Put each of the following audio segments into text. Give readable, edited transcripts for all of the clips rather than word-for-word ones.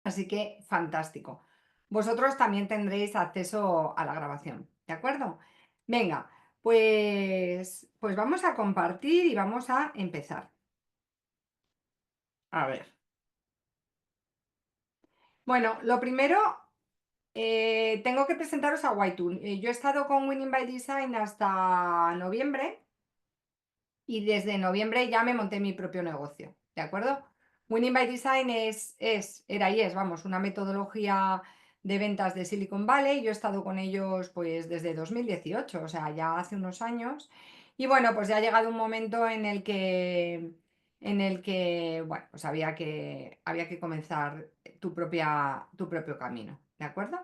Así que fantástico. Vosotros también tendréis acceso a la grabación, ¿de acuerdo? Venga, pues vamos a compartir y vamos a empezar. A ver. Bueno, lo primero, tengo que presentaros a Whitun. Yo he estado con Winning by Design hasta noviembre y desde noviembre ya me monté mi propio negocio, ¿de acuerdo? Winning by Design era y es, vamos, una metodología de ventas de Silicon Valley. Yo he estado con ellos pues desde 2018, o sea, ya hace unos años. Y bueno, pues ya ha llegado un momento en el que bueno, pues había que comenzar tu propio camino, ¿de acuerdo?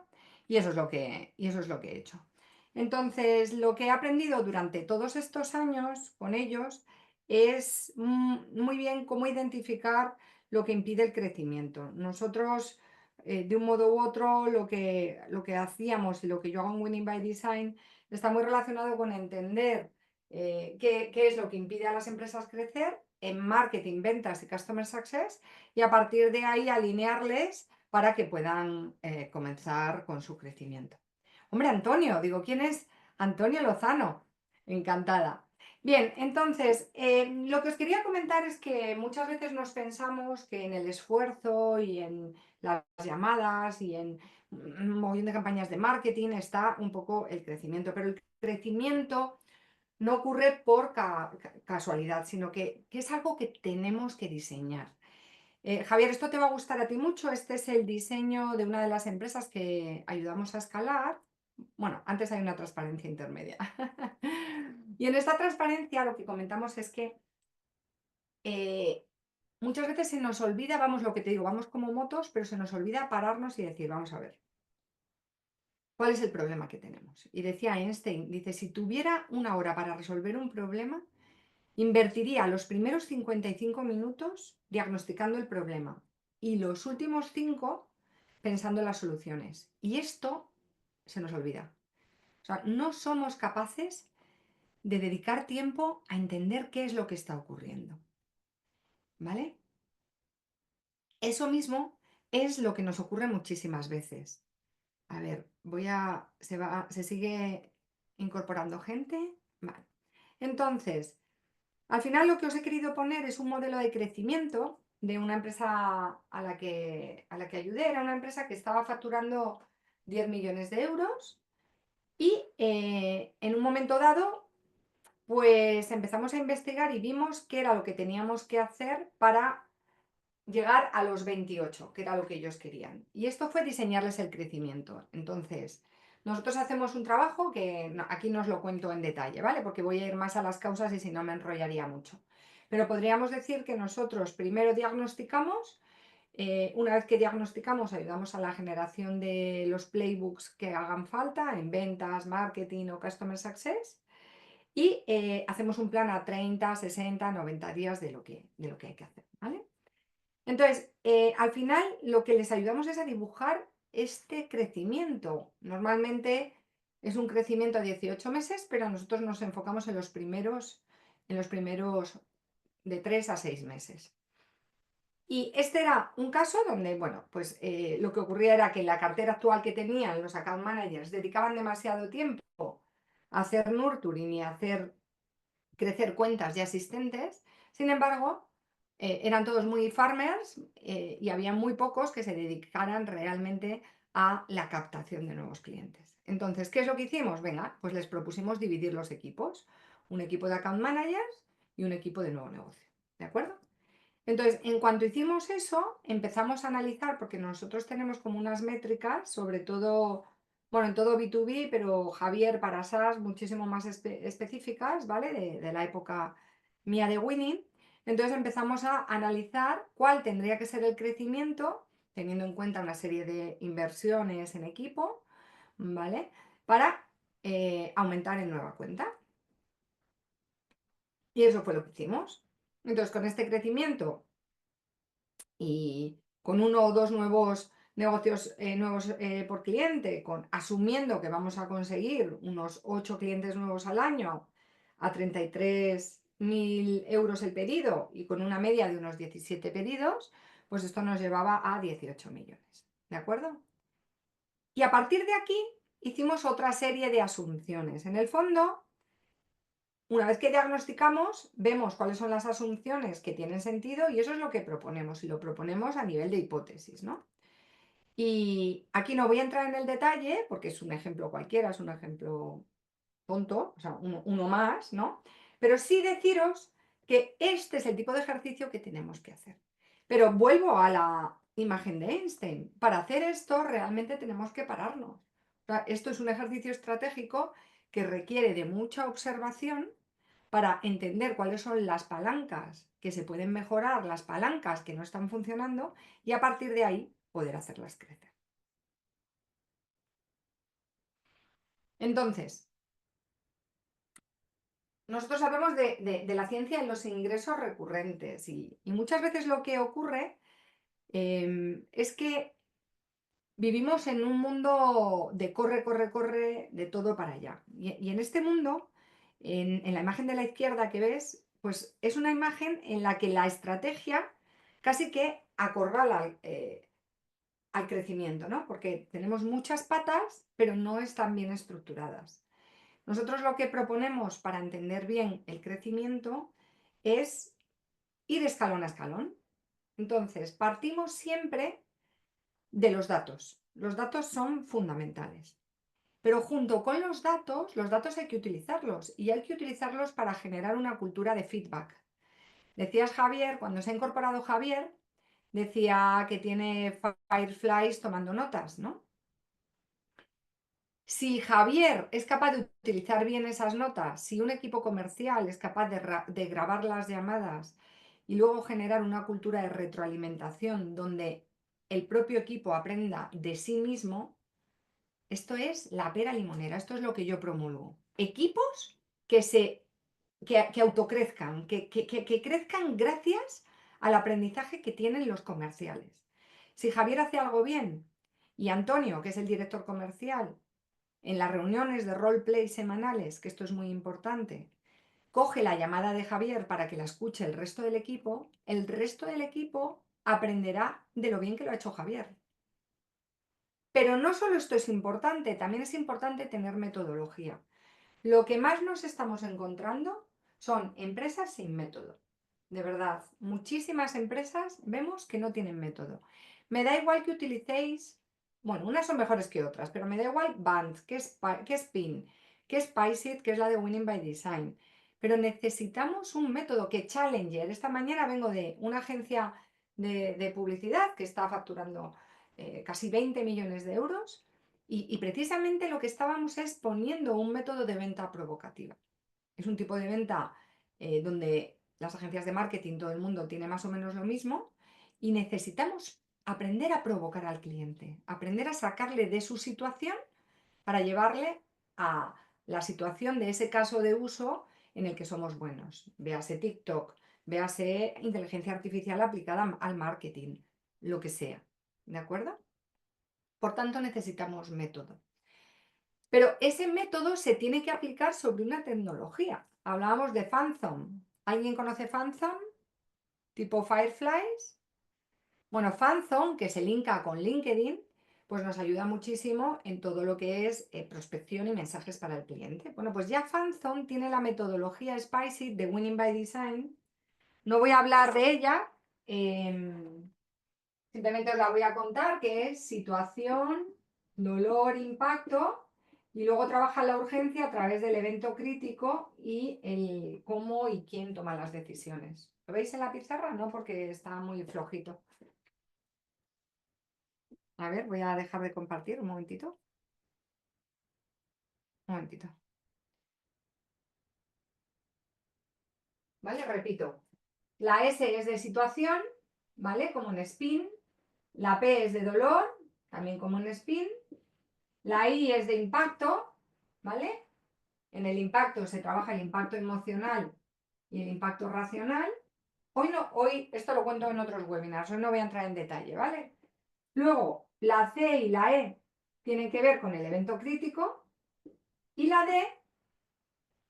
Y eso es lo que he hecho. Entonces, lo que he aprendido durante todos estos años con ellos es muy bien cómo identificar lo que impide el crecimiento. Nosotros, de un modo u otro, lo que hacíamos y lo que yo hago en Winning by Design está muy relacionado con entender qué es lo que impide a las empresas crecer en marketing, ventas y customer success, y a partir de ahí alinearles para que puedan comenzar con su crecimiento. Hombre, Antonio, digo, ¿quién es Antonio Lozano? Encantada. Bien, entonces, lo que os quería comentar es que muchas veces nos pensamos que en el esfuerzo y en las llamadas y en un montón de campañas de marketing está un poco el crecimiento, pero el crecimiento no ocurre por casualidad, sino que es algo que tenemos que diseñar. Javier, esto te va a gustar a ti mucho. Este es el diseño de una de las empresas que ayudamos a escalar. Bueno, antes hay una transparencia intermedia. Y en esta transparencia lo que comentamos es que eh, muchas veces se nos olvida, vamos, lo que te digo, vamos como motos, pero se nos olvida pararnos y decir, vamos a ver, ¿cuál es el problema que tenemos? Y decía Einstein, dice, si tuviera una hora para resolver un problema, invertiría los primeros 55 minutos diagnosticando el problema y los últimos 5 pensando en las soluciones. Y esto se nos olvida. O sea, no somos capaces de dedicar tiempo a entender qué es lo que está ocurriendo. ¿Vale? Eso mismo es lo que nos ocurre muchísimas veces. A ver, se sigue incorporando gente. Vale. Entonces, al final lo que os he querido poner es un modelo de crecimiento de una empresa a la que ayudé. Era una empresa que estaba facturando 10 millones de euros y en un momento dado, pues empezamos a investigar y vimos qué era lo que teníamos que hacer para llegar a los 28, que era lo que ellos querían. Y esto fue diseñarles el crecimiento. Entonces, nosotros hacemos un trabajo que aquí no os lo cuento en detalle, ¿vale? Porque voy a ir más a las causas y si no me enrollaría mucho. Pero podríamos decir que nosotros primero diagnosticamos, una vez que diagnosticamos, ayudamos a la generación de los playbooks que hagan falta en ventas, marketing o customer success. Y hacemos un plan a 30, 60, 90 días de lo que hay que hacer, ¿vale? Entonces, al final lo que les ayudamos es a dibujar este crecimiento. Normalmente es un crecimiento a 18 meses, pero nosotros nos enfocamos en los primeros de 3 a 6 meses. Y este era un caso donde, bueno, pues lo que ocurría era que la cartera actual que tenían los account managers dedicaban demasiado tiempo a hacer nurturing y a hacer crecer cuentas ya existentes. Sin embargo, eran todos muy farmers y había muy pocos que se dedicaran realmente a la captación de nuevos clientes. Entonces, ¿qué es lo que hicimos? Venga, pues les propusimos dividir los equipos, un equipo de account managers y un equipo de nuevo negocio. ¿De acuerdo? Entonces, en cuanto hicimos eso, empezamos a analizar, porque nosotros tenemos como unas métricas, sobre todo, bueno, en todo B2B, pero Javier para SaaS muchísimo más específicas, ¿vale? De la época mía de Winning. Entonces empezamos a analizar cuál tendría que ser el crecimiento, teniendo en cuenta una serie de inversiones en equipo, ¿vale? Para aumentar en nueva cuenta. Y eso fue lo que hicimos. Entonces, con este crecimiento y con uno o dos nuevos negocios nuevos por cliente, asumiendo que vamos a conseguir unos 8 clientes nuevos al año a 33.000 euros el pedido y con una media de unos 17 pedidos, pues esto nos llevaba a 18 millones, ¿de acuerdo? Y a partir de aquí hicimos otra serie de asunciones. En el fondo, una vez que diagnosticamos, vemos cuáles son las asunciones que tienen sentido y eso es lo que proponemos, y lo proponemos a nivel de hipótesis, ¿no? Y aquí no voy a entrar en el detalle, porque es un ejemplo cualquiera, es un ejemplo tonto, o sea, uno más, ¿no? Pero sí deciros que este es el tipo de ejercicio que tenemos que hacer. Pero vuelvo a la imagen de Einstein. Para hacer esto realmente tenemos que pararnos. O sea, esto es un ejercicio estratégico que requiere de mucha observación para entender cuáles son las palancas que se pueden mejorar, las palancas que no están funcionando y a partir de ahí poder hacerlas crecer. Entonces, nosotros sabemos de la ciencia en los ingresos recurrentes y muchas veces lo que ocurre es que vivimos en un mundo de corre, corre, corre, de todo para allá. Y en este mundo, en la imagen de la izquierda que ves, pues es una imagen en la que la estrategia casi que acorrala al crecimiento, ¿no? Porque tenemos muchas patas, pero no están bien estructuradas. Nosotros lo que proponemos para entender bien el crecimiento es ir escalón a escalón. Entonces, partimos siempre de los datos. Los datos son fundamentales. Pero junto con los datos hay que utilizarlos y hay que utilizarlos para generar una cultura de feedback. Decías Javier, cuando se ha incorporado Javier, decía que tiene Fireflies tomando notas, ¿no? Si Javier es capaz de utilizar bien esas notas, si un equipo comercial es capaz de grabar las llamadas y luego generar una cultura de retroalimentación donde el propio equipo aprenda de sí mismo, esto es la pera limonera, esto es lo que yo promulgo. Equipos que autocrezcan, que crezcan gracias al aprendizaje que tienen los comerciales. Si Javier hace algo bien y Antonio, que es el director comercial, en las reuniones de roleplay semanales, que esto es muy importante, coge la llamada de Javier para que la escuche el resto del equipo aprenderá de lo bien que lo ha hecho Javier. Pero no solo esto es importante, también es importante tener metodología. Lo que más nos estamos encontrando son empresas sin método. De verdad, muchísimas empresas vemos que no tienen método. Me da igual que utilicéis, bueno, unas son mejores que otras, pero me da igual Band, que es PIN, que es Piceit, que es la de Winning by Design. Pero necesitamos un método que Challenger. Esta mañana vengo de una agencia de publicidad que está facturando casi 20 millones de euros y precisamente lo que estábamos es poniendo un método de venta provocativa. Es un tipo de venta donde las agencias de marketing, todo el mundo tiene más o menos lo mismo y necesitamos aprender a provocar al cliente, aprender a sacarle de su situación para llevarle a la situación de ese caso de uso en el que somos buenos. Véase TikTok, véase inteligencia artificial aplicada al marketing, lo que sea. ¿De acuerdo? Por tanto, necesitamos método. Pero ese método se tiene que aplicar sobre una tecnología. Hablábamos de Phantom. ¿Alguien conoce Phantom? ¿Tipo Fireflies? Bueno, Phantom, que se linka con LinkedIn, pues nos ayuda muchísimo en todo lo que es prospección y mensajes para el cliente. Bueno, pues ya Phantom tiene la metodología Spicy de Winning by Design. No voy a hablar de ella, simplemente os la voy a contar, que es situación, dolor, impacto, y luego trabaja la urgencia a través del evento crítico y el cómo y quién toma las decisiones. ¿Lo veis en la pizarra? No, porque está muy flojito. A ver, voy a dejar de compartir un momentito. Un momentito. ¿Vale? Repito. La S es de situación, ¿vale? Como en spin. La P es de dolor, también como en spin. La I es de impacto, ¿vale? En el impacto se trabaja el impacto emocional y el impacto racional. Hoy no, hoy esto lo cuento en otros webinars, hoy no voy a entrar en detalle, ¿vale? Luego, la C y la E tienen que ver con el evento crítico y la D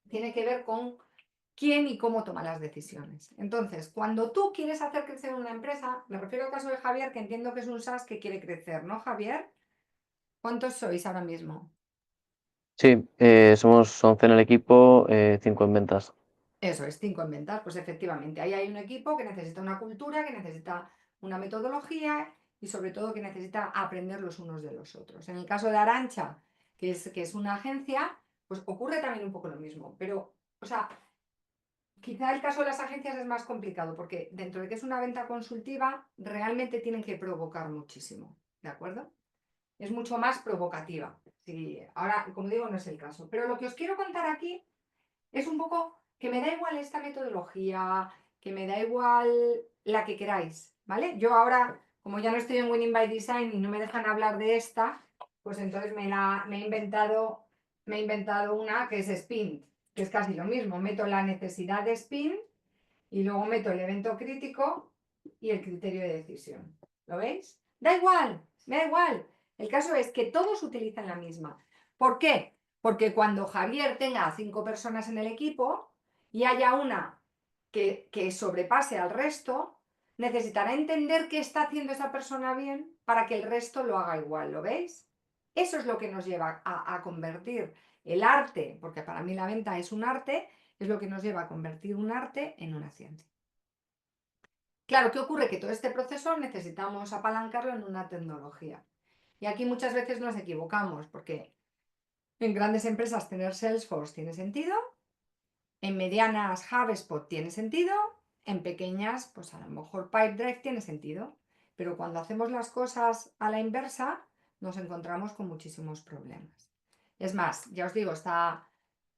tiene que ver con quién y cómo toma las decisiones. Entonces, cuando tú quieres hacer crecer una empresa, me refiero al caso de Javier, que entiendo que es un SaaS que quiere crecer, ¿no, Javier? ¿Cuántos sois ahora mismo? Sí, somos 11 en el equipo, 5 en ventas. Eso es, 5 en ventas. Pues efectivamente, ahí hay un equipo que necesita una cultura, que necesita una metodología y sobre todo que necesita aprender los unos de los otros. En el caso de Arancha, que es una agencia, pues ocurre también un poco lo mismo. Pero, o sea, quizá el caso de las agencias es más complicado porque dentro de que es una venta consultiva, realmente tienen que provocar muchísimo, ¿de acuerdo? Es mucho más provocativa. Sí, ahora, como digo, no es el caso. Pero lo que os quiero contar aquí es un poco que me da igual esta metodología, que me da igual la que queráis, ¿vale? Yo ahora, como ya no estoy en Winning by Design y no me dejan hablar de esta, pues entonces me he inventado una que es Spin, que es casi lo mismo. Meto la necesidad de Spin y luego meto el evento crítico y el criterio de decisión. ¿Lo veis? Da igual, me da igual. El caso es que todos utilizan la misma. ¿Por qué? Porque cuando Javier tenga a 5 personas en el equipo y haya una que sobrepase al resto, necesitará entender qué está haciendo esa persona bien para que el resto lo haga igual. ¿Lo veis? Eso es lo que nos lleva a convertir el arte, porque para mí la venta es un arte, es lo que nos lleva a convertir un arte en una ciencia. Claro, ¿qué ocurre? Que todo este proceso necesitamos apalancarlo en una tecnología. Y aquí muchas veces nos equivocamos, porque en grandes empresas tener Salesforce tiene sentido, en medianas HubSpot tiene sentido, en pequeñas, pues a lo mejor Pipedrive tiene sentido. Pero cuando hacemos las cosas a la inversa, nos encontramos con muchísimos problemas. Es más, ya os digo, esta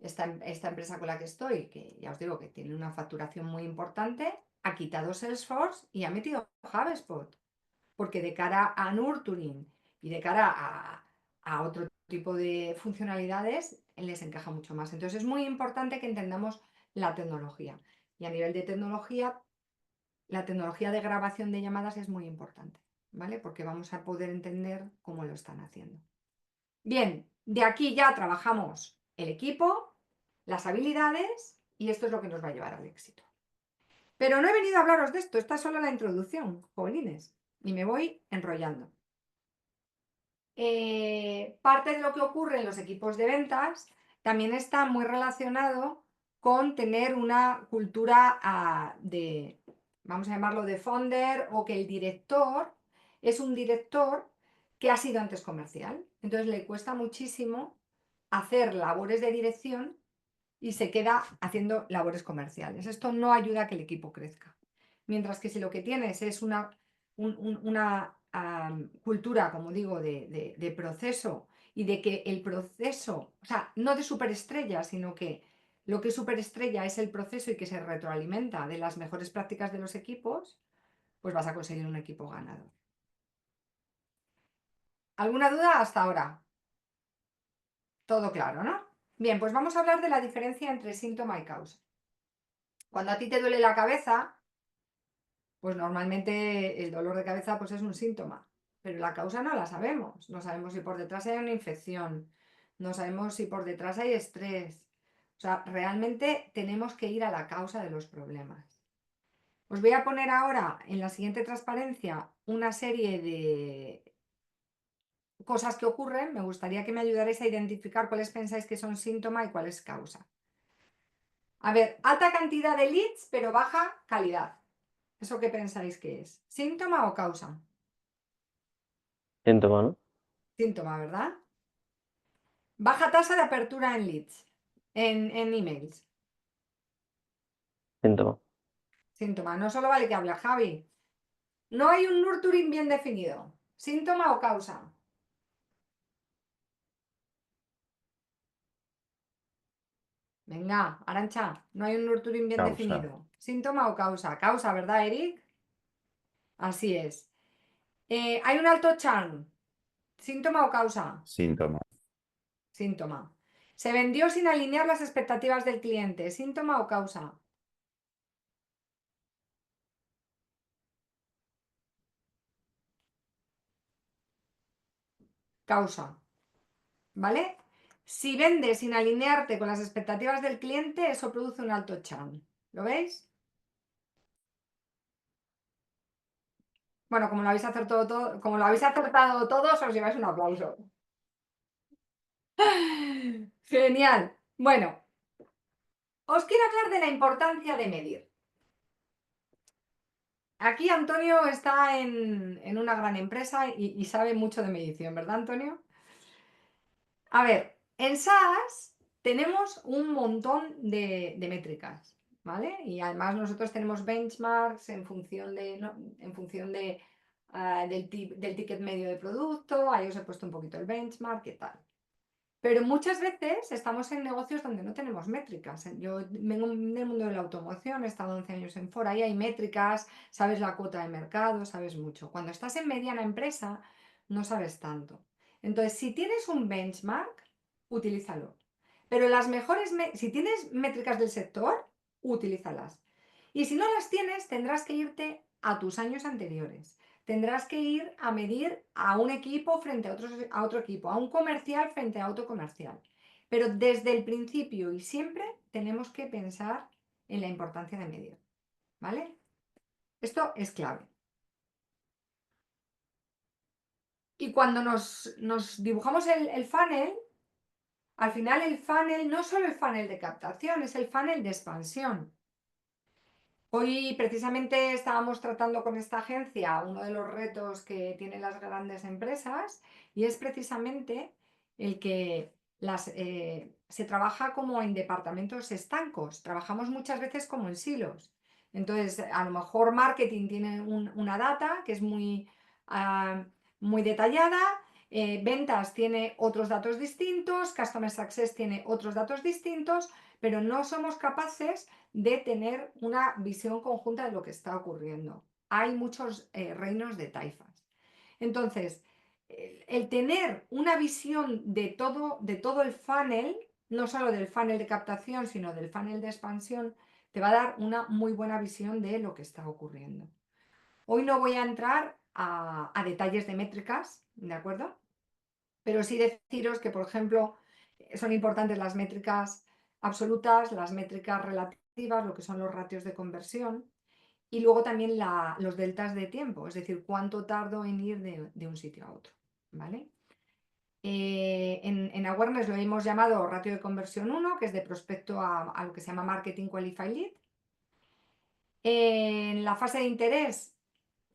empresa con la que estoy, que ya os digo que tiene una facturación muy importante, ha quitado Salesforce y ha metido HubSpot, porque de cara a nurturing y de cara a otro tipo de funcionalidades les encaja mucho más. Entonces es muy importante que entendamos la tecnología. Y a nivel de tecnología, la tecnología de grabación de llamadas es muy importante, ¿vale? Porque vamos a poder entender cómo lo están haciendo. Bien, de aquí ya trabajamos el equipo, las habilidades y esto es lo que nos va a llevar al éxito. Pero no he venido a hablaros de esto, esta es solo la introducción, jolines, y me voy enrollando. Parte de lo que ocurre en los equipos de ventas también está muy relacionado con tener una cultura vamos a llamarlo de founder, o que el director es un director que ha sido antes comercial. Entonces le cuesta muchísimo hacer labores de dirección y se queda haciendo labores comerciales. Esto no ayuda a que el equipo crezca. Mientras que si lo que tienes es una cultura, como digo, de proceso y de que el proceso, o sea, no de superestrella, sino que lo que es superestrella es el proceso y que se retroalimenta de las mejores prácticas de los equipos, pues vas a conseguir un equipo ganador. ¿Alguna duda hasta ahora? Todo claro, ¿no? Bien, pues vamos a hablar de la diferencia entre síntoma y causa. Cuando a ti te duele la cabeza, pues normalmente el dolor de cabeza pues es un síntoma, pero la causa no la sabemos. No sabemos si por detrás hay una infección, no sabemos si por detrás hay estrés. O sea, realmente tenemos que ir a la causa de los problemas. Os voy a poner ahora en la siguiente transparencia una serie de cosas que ocurren. Me gustaría que me ayudarais a identificar cuáles pensáis que son síntoma y cuál es causa. A ver, alta cantidad de leads, pero baja calidad. ¿Eso qué pensáis que es? ¿Síntoma o causa? Síntoma, ¿no? Síntoma, ¿verdad? Baja tasa de apertura en leads, en emails. Síntoma. Síntoma. No solo vale que hable Javi. No hay un nurturing bien definido. ¿Síntoma o causa? Venga, Arancha, no hay un nurturing bien Causa. definido. ¿Síntoma o causa? Causa, ¿verdad, Eric? Así es. Hay un alto churn. ¿Síntoma o causa? Síntoma. Síntoma. Se vendió sin alinear las expectativas del cliente. ¿Síntoma o causa? Causa. ¿Vale? Si vendes sin alinearte con las expectativas del cliente, eso produce un alto churn. ¿Lo veis? Bueno, como lo habéis acertado todo, como lo habéis acertado todos, os lleváis un aplauso. Genial. Bueno, os quiero hablar de la importancia de medir. Aquí Antonio está en una gran empresa y sabe mucho de medición, ¿verdad, Antonio? A ver, en SaaS tenemos un montón de métricas, ¿vale? Y además nosotros tenemos benchmarks en función de, ¿no? En función de, del ticket medio de producto. Ahí os he puesto un poquito el benchmark y tal. Pero muchas veces estamos en negocios donde no tenemos métricas. Yo vengo del mundo de la automoción, he estado 11 años en Ford, ahí hay métricas, sabes la cuota de mercado, sabes mucho. Cuando estás en mediana empresa, no sabes tanto. Entonces, si tienes un benchmark, utilízalo. Pero las mejores, si tienes métricas del sector, utilízalas. Y si no las tienes, tendrás que irte a tus años anteriores. Tendrás que ir a medir a un equipo frente a otro equipo, a un comercial frente a otro comercial. Pero desde el principio y siempre tenemos que pensar en la importancia de medir. ¿Vale? Esto es clave. Y cuando nos dibujamos el funnel, al final el funnel no es solo el funnel de captación, es el funnel de expansión. Hoy precisamente estábamos tratando con esta agencia uno de los retos que tienen las grandes empresas y es precisamente el que se trabaja como en departamentos estancos, trabajamos muchas veces como en silos. Entonces, a lo mejor marketing tiene una data que es ah, muy detallada, ventas tiene otros datos distintos, customer success tiene otros datos distintos, pero no somos capaces de tener una visión conjunta de lo que está ocurriendo. Hay muchos reinos de taifas. Entonces, el tener una visión de todo el funnel, no solo del funnel de captación, sino del funnel de expansión, te va a dar una muy buena visión de lo que está ocurriendo. Hoy no voy a entrar a detalles de métricas, ¿de acuerdo? Pero sí deciros que, por ejemplo, son importantes las métricas absolutas, las métricas relativas, lo que son los ratios de conversión, y luego también los deltas de tiempo, es decir, cuánto tardo en ir de un sitio a otro. ¿Vale? En Awareness lo hemos llamado ratio de conversión 1, que es de prospecto a lo que se llama Marketing Qualified Lead. En la fase de interés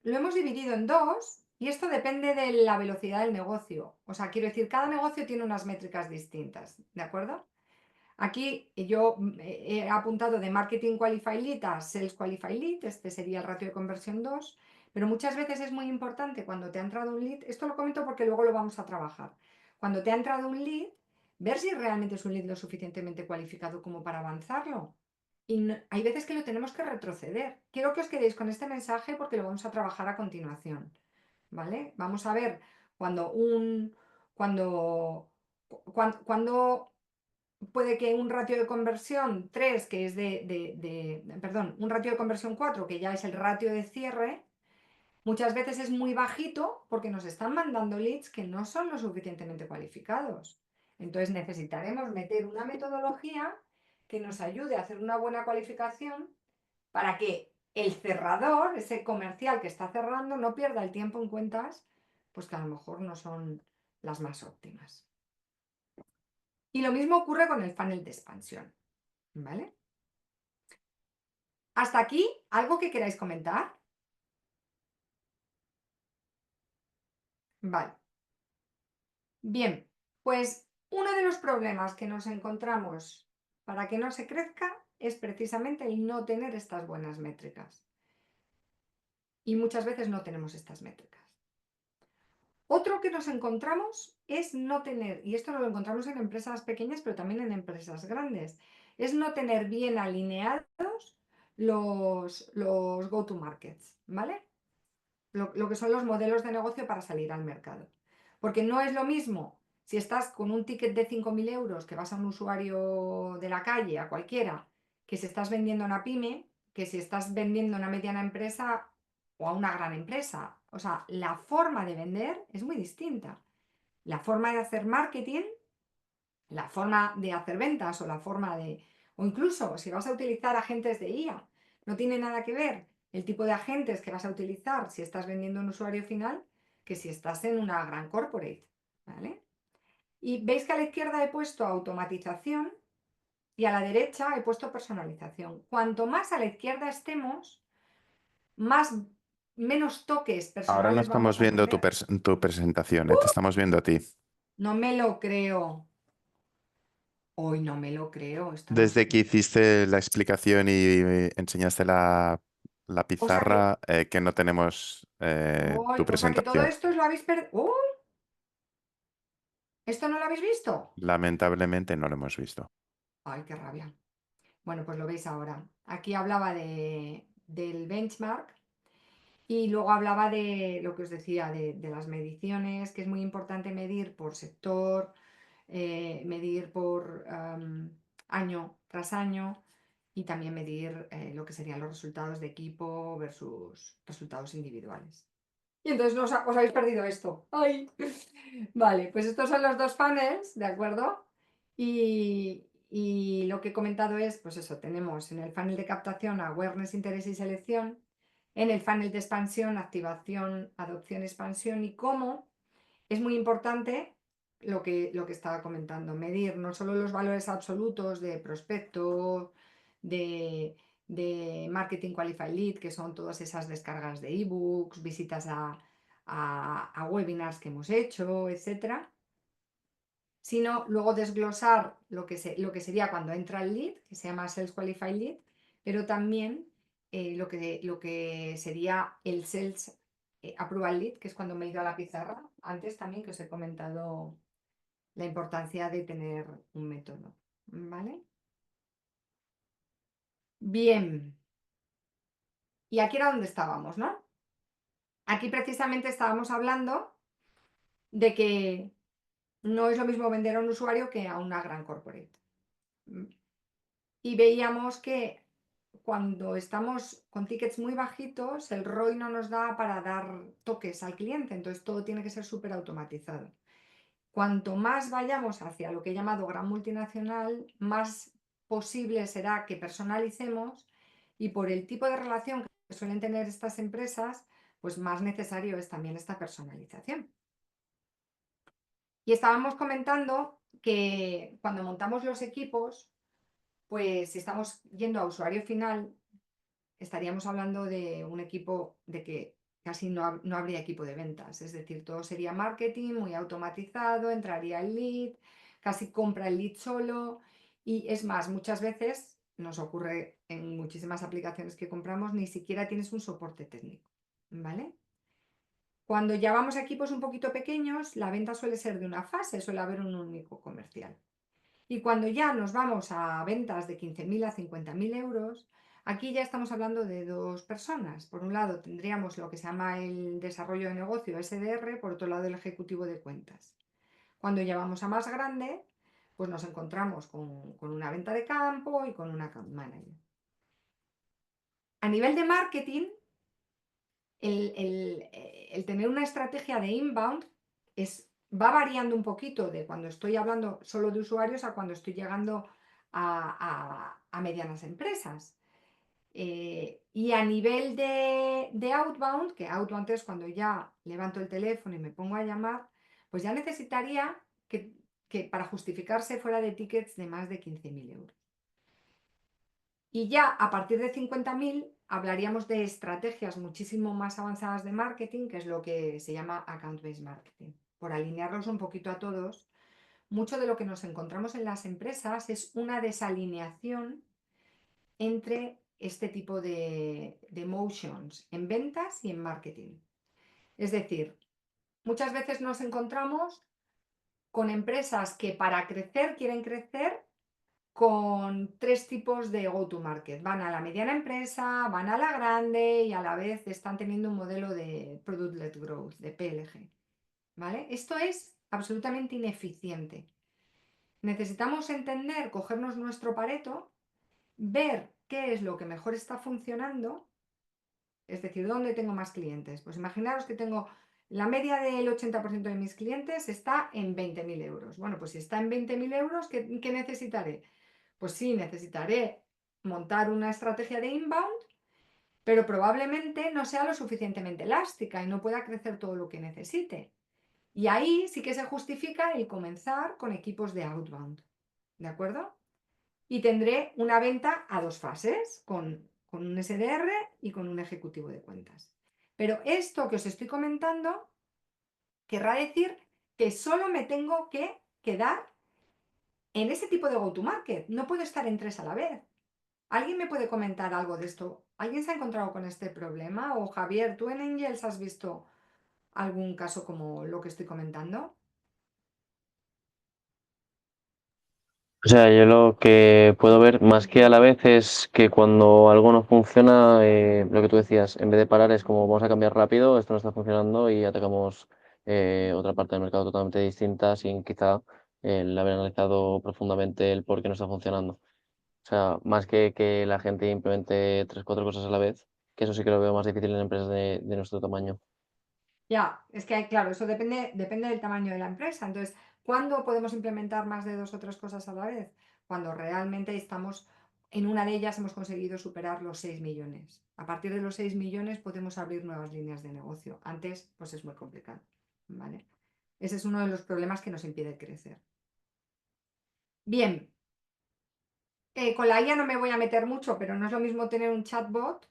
lo hemos dividido en dos y esto depende de la velocidad del negocio. O sea, quiero decir, cada negocio tiene unas métricas distintas, ¿de acuerdo? Aquí yo he apuntado de Marketing Qualified Lead a Sales Qualified Lead, este sería el ratio de conversión 2, pero muchas veces es muy importante cuando te ha entrado un lead, esto lo comento porque luego lo vamos a trabajar, cuando te ha entrado un lead, ver si realmente es un lead lo suficientemente cualificado como para avanzarlo. Y hay veces que lo tenemos que retroceder. Quiero que os quedéis con este mensaje porque lo vamos a trabajar a continuación. ¿Vale? Vamos a ver cuando cuando puede que un ratio de conversión 3, que es perdón, un ratio de conversión 4, que ya es el ratio de cierre, muchas veces es muy bajito porque nos están mandando leads que no son lo suficientemente cualificados. Entonces necesitaremos meter una metodología que nos ayude a hacer una buena cualificación para que el cerrador, ese comercial que está cerrando, no pierda el tiempo en cuentas, pues que a lo mejor no son las más óptimas. Y lo mismo ocurre con el funnel de expansión, ¿vale? Hasta aquí, ¿algo que queráis comentar? Vale. Bien, pues uno de los problemas que nos encontramos para que no se crezca es precisamente el no tener estas buenas métricas. Y muchas veces no tenemos estas métricas. Otro que nos encontramos es no tener, y esto lo encontramos en empresas pequeñas, pero también en empresas grandes, es no tener bien alineados los go-to-markets, ¿vale? Lo que son los modelos de negocio para salir al mercado. Porque no es lo mismo si estás con un ticket de 5.000 euros que vas a un usuario de la calle, a cualquiera, que si estás vendiendo a una pyme, que si estás vendiendo a una mediana empresa o a una gran empresa. O sea, la forma de vender es muy distinta. La forma de hacer marketing la forma de hacer ventas o la forma de... O incluso si vas a utilizar agentes de IA, no tiene nada que ver el tipo de agentes que vas a utilizar si estás vendiendo a un usuario final que si estás en una gran corporate, ¿vale? Y veis que a la izquierda he puesto automatización y a la derecha he puesto personalización. Cuanto más a la izquierda estemos, más menos toques Ahora no personales estamos vamos a viendo poner. tu presentación, te estamos viendo a ti. No me lo creo. Hoy no me lo creo. Esto no es... Desde que hiciste la explicación y enseñaste la O sea que, pizarra, que no tenemos tu o sea que todo presentación. esto os lo habéis perdido. ¿Esto no lo habéis visto? Lamentablemente no lo hemos visto. Ay, qué rabia. Bueno, pues lo veis ahora. Aquí hablaba del benchmark y luego hablaba de lo que os decía, de las mediciones, que es muy importante medir por sector, medir por año tras año y también medir lo que serían los resultados de equipo versus resultados individuales. Y entonces os habéis perdido esto. ¡Ay! Vale, pues estos son los dos funnels, ¿de acuerdo? Y lo que he comentado es, pues eso, tenemos en el funnel de captación awareness, interés y selección, en el funnel de expansión, activación, adopción, expansión y cómo es muy importante lo que estaba comentando, medir no solo los valores absolutos de prospecto, de, de Marketing Qualified Lead, que son todas esas descargas de ebooks, visitas a webinars que hemos hecho, etcétera, sino luego desglosar lo que sería cuando entra el lead, que se llama Sales Qualified Lead, pero también lo que sería el Sales Approval Lead, que es cuando me he ido a la pizarra, antes también que os he comentado la importancia de tener un método, ¿vale? Bien, y aquí era donde estábamos, ¿no? Aquí precisamente estábamos hablando de que no es lo mismo vender a un usuario que a una gran corporate. Y veíamos que cuando estamos con tickets muy bajitos, el ROI no nos da para dar toques al cliente, entonces todo tiene que ser súper automatizado. Cuanto más vayamos hacia lo que he llamado gran multinacional, más posible será que personalicemos y por el tipo de relación que suelen tener estas empresas, pues más necesario es también esta personalización. Y estábamos comentando que cuando montamos los equipos, pues si estamos yendo a usuario final, estaríamos hablando de un equipo de que casi no habría equipo de ventas, es decir, todo sería marketing muy automatizado, entraría el lead, casi compra el lead solo y es más, muchas veces nos ocurre en muchísimas aplicaciones que compramos, ni siquiera tienes un soporte técnico, ¿vale? Cuando ya vamos a equipos un poquito pequeños, la venta suele ser de una fase, suele haber un único comercial. Y cuando ya nos vamos a ventas de 15.000 a 50.000 euros, aquí ya estamos hablando de dos personas. Por un lado tendríamos lo que se llama el desarrollo de negocio, SDR, por otro lado el ejecutivo de cuentas. Cuando ya vamos a más grande, pues nos encontramos con una venta de campo y con una account manager. A nivel de marketing, el tener una estrategia de inbound va variando un poquito de cuando estoy hablando solo de usuarios a cuando estoy llegando a medianas empresas. Y a nivel de outbound, que outbound es cuando ya levanto el teléfono y me pongo a llamar, pues ya necesitaría que para justificarse fuera de tickets de más de 15.000 euros. Y ya a partir de 50.000 hablaríamos de estrategias muchísimo más avanzadas de marketing, que es lo que se llama account-based marketing. Por alinearlos un poquito a todos, mucho de lo que nos encontramos en las empresas es una desalineación entre este tipo de motions en ventas y en marketing. Es decir, muchas veces nos encontramos con empresas que para crecer quieren crecer con tres tipos de go-to-market. Van a la mediana empresa, van a la grande y a la vez están teniendo un modelo de Product-led Growth, de PLG. ¿Vale? Esto es absolutamente ineficiente. Necesitamos entender, cogernos nuestro Pareto, ver qué es lo que mejor está funcionando, es decir, ¿dónde tengo más clientes? Pues imaginaros que tengo La media del 80% de mis clientes está en 20.000 euros. Bueno, pues si está en 20.000 euros, ¿qué necesitaré? Pues sí, necesitaré montar una estrategia de inbound, pero probablemente no sea lo suficientemente elástica y no pueda crecer todo lo que necesite. Y ahí sí que se justifica el comenzar con equipos de outbound, ¿de acuerdo? Y tendré una venta a 2 fases, con un SDR y con un ejecutivo de cuentas. Pero esto que os estoy comentando querrá decir que solo me tengo que quedar en ese tipo de go-to-market. No puedo estar en 3 a la vez. ¿Alguien me puede comentar algo de esto? ¿Alguien se ha encontrado con este problema? O Javier, ¿tú en Angels has visto algún caso como lo que estoy comentando? O sea, yo lo que puedo ver más que a la vez es que cuando algo no funciona, lo que tú decías, en vez de parar es como vamos a cambiar rápido, esto no está funcionando y atacamos otra parte del mercado totalmente distinta sin quizá el haber analizado profundamente el por qué no está funcionando. O sea, más que la gente implemente 3, 4 cosas a la vez, que eso sí que lo veo más difícil en empresas de nuestro tamaño. Ya, es que claro, eso depende del tamaño de la empresa. Entonces, ¿cuándo podemos implementar más de 2 o 3 cosas a la vez? Cuando realmente estamos, en una de ellas hemos conseguido superar los 6 millones. A partir de los 6 millones podemos abrir nuevas líneas de negocio. Antes, pues es muy complicado, ¿vale? Ese es uno de los problemas que nos impide crecer. Bien, con la IA no me voy a meter mucho, pero no es lo mismo tener un chatbot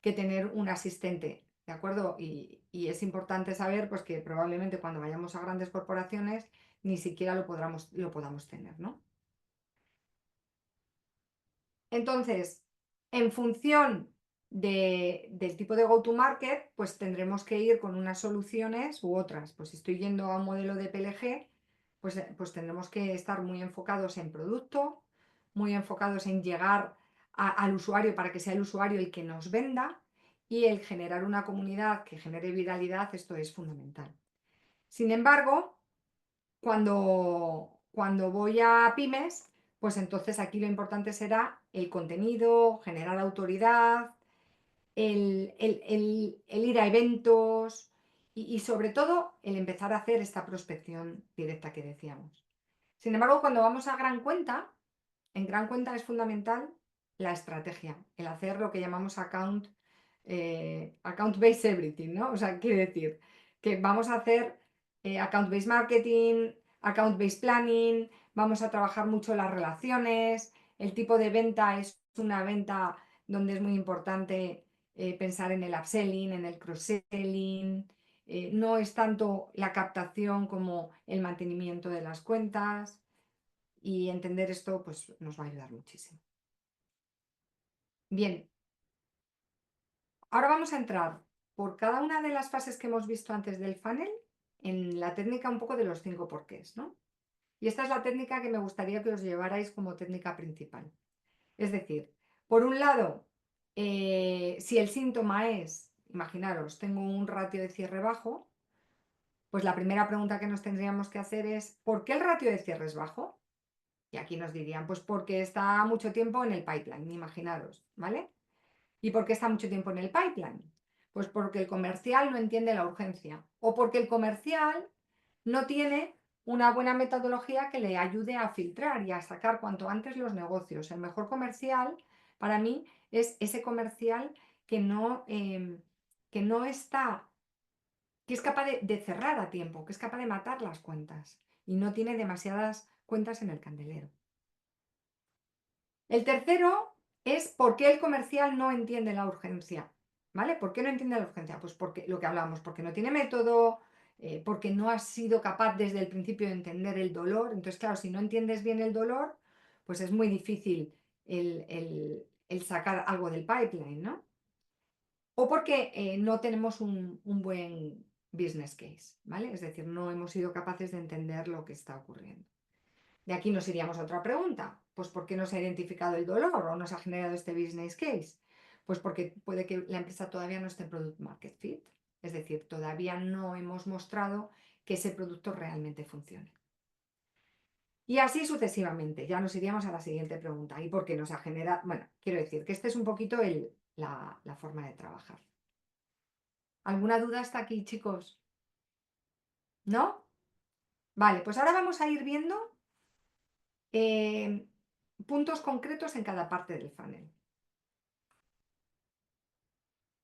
que tener un asistente, ¿de acuerdo? Y es importante saber pues, que probablemente cuando vayamos a grandes corporaciones ni siquiera lo podamos tener, ¿no? Entonces, en función del tipo de go-to-market, pues tendremos que ir con unas soluciones u otras. Pues si estoy yendo a un modelo de PLG, pues tendremos que estar muy enfocados en producto, muy enfocados en llegar al usuario para que sea el usuario el que nos venda y el generar una comunidad que genere viralidad, esto es fundamental. Sin embargo, cuando voy a pymes, pues entonces aquí lo importante será el contenido, generar autoridad, el ir a eventos y sobre todo el empezar a hacer esta prospección directa que decíamos. Sin embargo, cuando vamos a gran cuenta, en gran cuenta es fundamental la estrategia, el hacer lo que llamamos account-based everything, ¿no? O sea, quiere decir que vamos a hacer account-based marketing, account-based planning, vamos a trabajar mucho las relaciones, el tipo de venta es una venta donde es muy importante pensar en el upselling, en el cross-selling, no es tanto la captación como el mantenimiento de las cuentas. Y entender esto pues, nos va a ayudar muchísimo. Bien, ahora vamos a entrar por cada una de las fases que hemos visto antes del funnel en la técnica un poco de los 5 porqués, ¿no? Y esta es la técnica que me gustaría que os llevarais como técnica principal. Es decir, por un lado, si el síntoma es, imaginaros, tengo un ratio de cierre bajo, pues la primera pregunta que nos tendríamos que hacer es, ¿por qué el ratio de cierre es bajo? Y aquí nos dirían, pues porque está mucho tiempo en el pipeline, imaginaros, ¿vale? ¿Y por qué está mucho tiempo en el pipeline? Pues porque el comercial no entiende la urgencia o porque el comercial no tiene una buena metodología que le ayude a filtrar y a sacar cuanto antes los negocios. El mejor comercial para mí es ese comercial que no está, que es capaz de cerrar a tiempo, que es capaz de matar las cuentas y no tiene demasiadas cuentas en el candelero. El tercero es por qué el comercial no entiende la urgencia. ¿Vale? ¿Por qué no entiende la urgencia? Pues porque lo que hablamos, porque no tiene método, porque no has sido capaz desde el principio de entender el dolor. Entonces, claro, si no entiendes bien el dolor, pues es muy difícil el sacar algo del pipeline, ¿no? O porque no tenemos un buen business case, ¿vale? Es decir, no hemos sido capaces de entender lo que está ocurriendo. De aquí nos iríamos a otra pregunta. Pues ¿por qué no se ha identificado el dolor o no se ha generado este business case? Pues porque puede que la empresa todavía no esté en product market fit. Es decir, todavía no hemos mostrado que ese producto realmente funcione. Y así sucesivamente. Ya nos iríamos a la siguiente pregunta. ¿Y por qué no se ha generado? Bueno, quiero decir que este es un poquito la forma de trabajar. ¿Alguna duda hasta aquí, chicos? ¿no? Vale, pues ahora vamos a ir viendo puntos concretos en cada parte del funnel.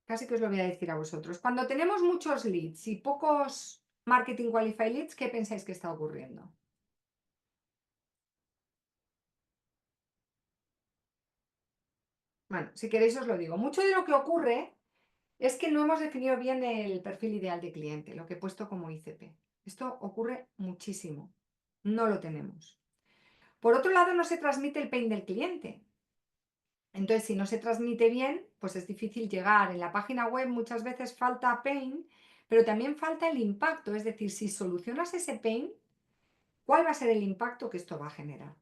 Casi que os lo voy a decir a vosotros. Cuando tenemos muchos leads y pocos marketing qualified leads, ¿qué pensáis que está ocurriendo? Bueno, si queréis os lo digo. Mucho de lo que ocurre es que no hemos definido bien el perfil ideal de cliente, lo que he puesto como ICP. Esto ocurre muchísimo. No lo tenemos. Por otro lado, no se transmite el pain del cliente. Entonces, si no se transmite bien, pues es difícil llegar. En la página web muchas veces falta pain, pero también falta el impacto. Es decir, si solucionas ese pain, ¿cuál va a ser el impacto que esto va a generar?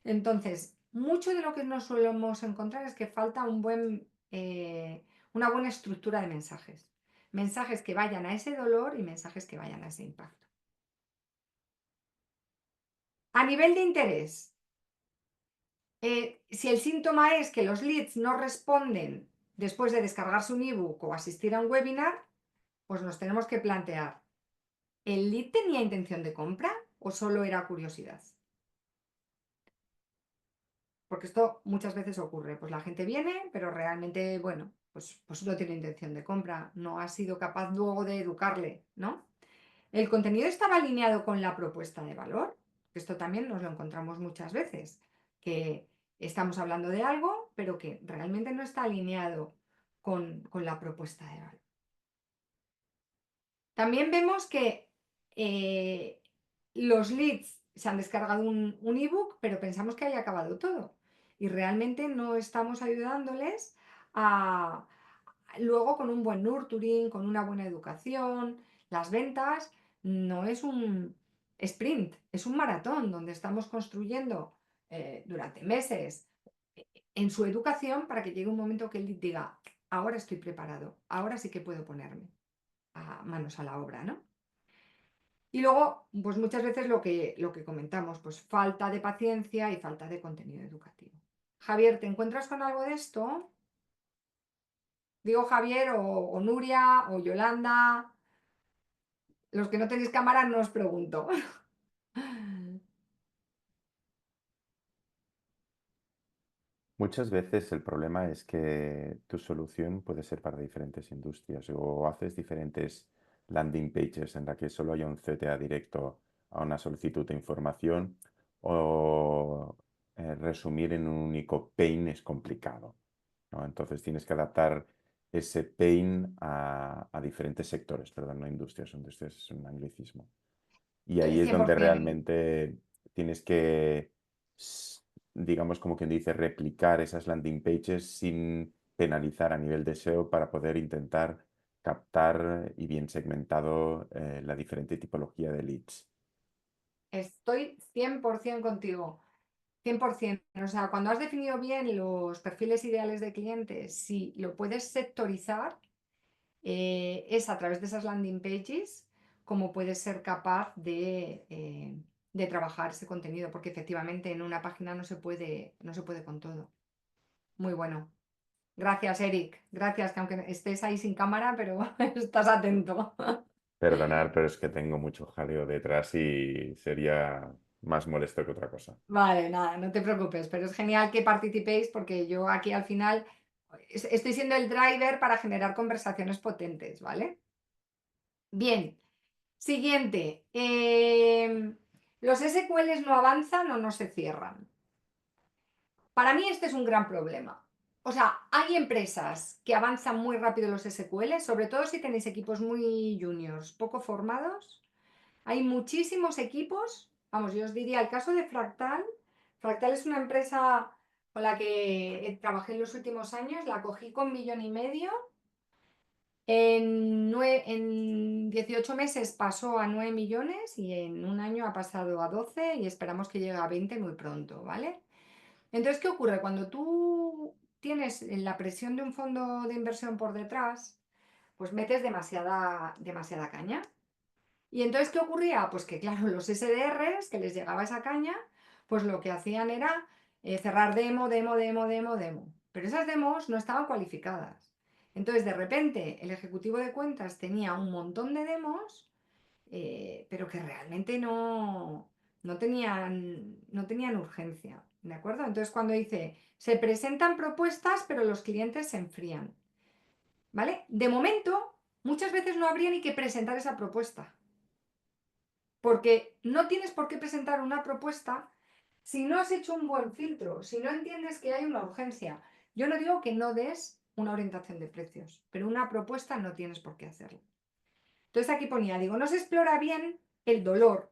Entonces, mucho de lo que nos solemos encontrar es que falta una buena estructura de mensajes. Mensajes que vayan a ese dolor y mensajes que vayan a ese impacto. A nivel de interés, si el síntoma es que los leads no responden después de descargarse un ebook o asistir a un webinar, pues nos tenemos que plantear, ¿el lead tenía intención de compra o solo era curiosidad? Porque esto muchas veces ocurre, pues la gente viene, pero realmente, bueno, pues no tiene intención de compra, no ha sido capaz luego de educarle, ¿no? El contenido estaba alineado con la propuesta de valor, que esto también nos lo encontramos muchas veces, que estamos hablando de algo, pero que realmente no está alineado con la propuesta de valor. También vemos que los leads se han descargado un ebook, pero pensamos que haya acabado todo. Y realmente no estamos ayudándoles a, luego con un buen nurturing, con una buena educación. Las ventas no es un sprint, es un maratón donde estamos construyendo durante meses en su educación para que llegue un momento que el lead diga, ahora estoy preparado, ahora sí que puedo ponerme a manos a la obra, ¿no? Y luego, pues muchas veces lo que comentamos, pues falta de paciencia y falta de contenido educativo. Javier, ¿te encuentras con algo de esto? Digo Javier o Nuria o Yolanda. Los que no tenéis cámara no os pregunto. Muchas veces el problema es que tu solución puede ser para diferentes industrias o haces diferentes landing pages en la que solo haya un CTA directo a una solicitud de información o resumir en un único pain es complicado, ¿no? Entonces tienes que adaptar ese pain a diferentes sectores, perdón, no industrias, industrias es un anglicismo. Y ahí es donde 100%. realmente tienes que, digamos, como quien dice, replicar esas landing pages sin penalizar a nivel de SEO para poder intentar captar y bien segmentado la diferente tipología de leads. Estoy 100% contigo. 100%. O sea, cuando has definido bien los perfiles ideales de clientes, si lo puedes sectorizar, es a través de esas landing pages como puedes ser capaz de trabajar ese contenido, porque efectivamente en una página no se puede con todo. Muy bueno. Gracias, Eric. Gracias, que aunque estés ahí sin cámara, pero estás atento. Perdonar, pero es que tengo mucho jaleo detrás y sería más molesto que otra cosa. Vale, nada, no te preocupes, pero es genial que participéis porque yo aquí al final estoy siendo el driver para generar conversaciones potentes, ¿vale? Bien, siguiente. Los SQLs no avanzan o no se cierran. Para mí este es un gran problema. O sea, hay empresas que avanzan muy rápido los SQL, sobre todo si tenéis equipos muy juniors, poco formados. Hay muchísimos equipos, vamos, yo os diría el caso de Fractal. Fractal es una empresa con la que trabajé en los últimos años, la cogí con 1,5 millones. En 18 meses pasó a 9 millones y en un año ha pasado a 12 y esperamos que llegue a 20 muy pronto, ¿vale? Entonces, ¿qué ocurre? Cuando tú tienes la presión de un fondo de inversión por detrás, pues metes demasiada caña. Y entonces, ¿qué ocurría? Pues que, claro, los SDRs que les llegaba esa caña, pues lo que hacían era cerrar demo, demo, demo, demo, demo. Pero esas demos no estaban cualificadas. Entonces, de repente, el ejecutivo de cuentas tenía un montón de demos pero que realmente no tenían urgencia, ¿de acuerdo? Entonces cuando dice, se presentan propuestas, pero los clientes se enfrían, ¿vale? De momento, muchas veces no habría ni que presentar esa propuesta, porque no tienes por qué presentar una propuesta si no has hecho un buen filtro, si no entiendes que hay una urgencia. Yo no digo que no des una orientación de precios, pero una propuesta no tienes por qué hacerlo. Entonces aquí ponía, digo, no se explora bien el dolor.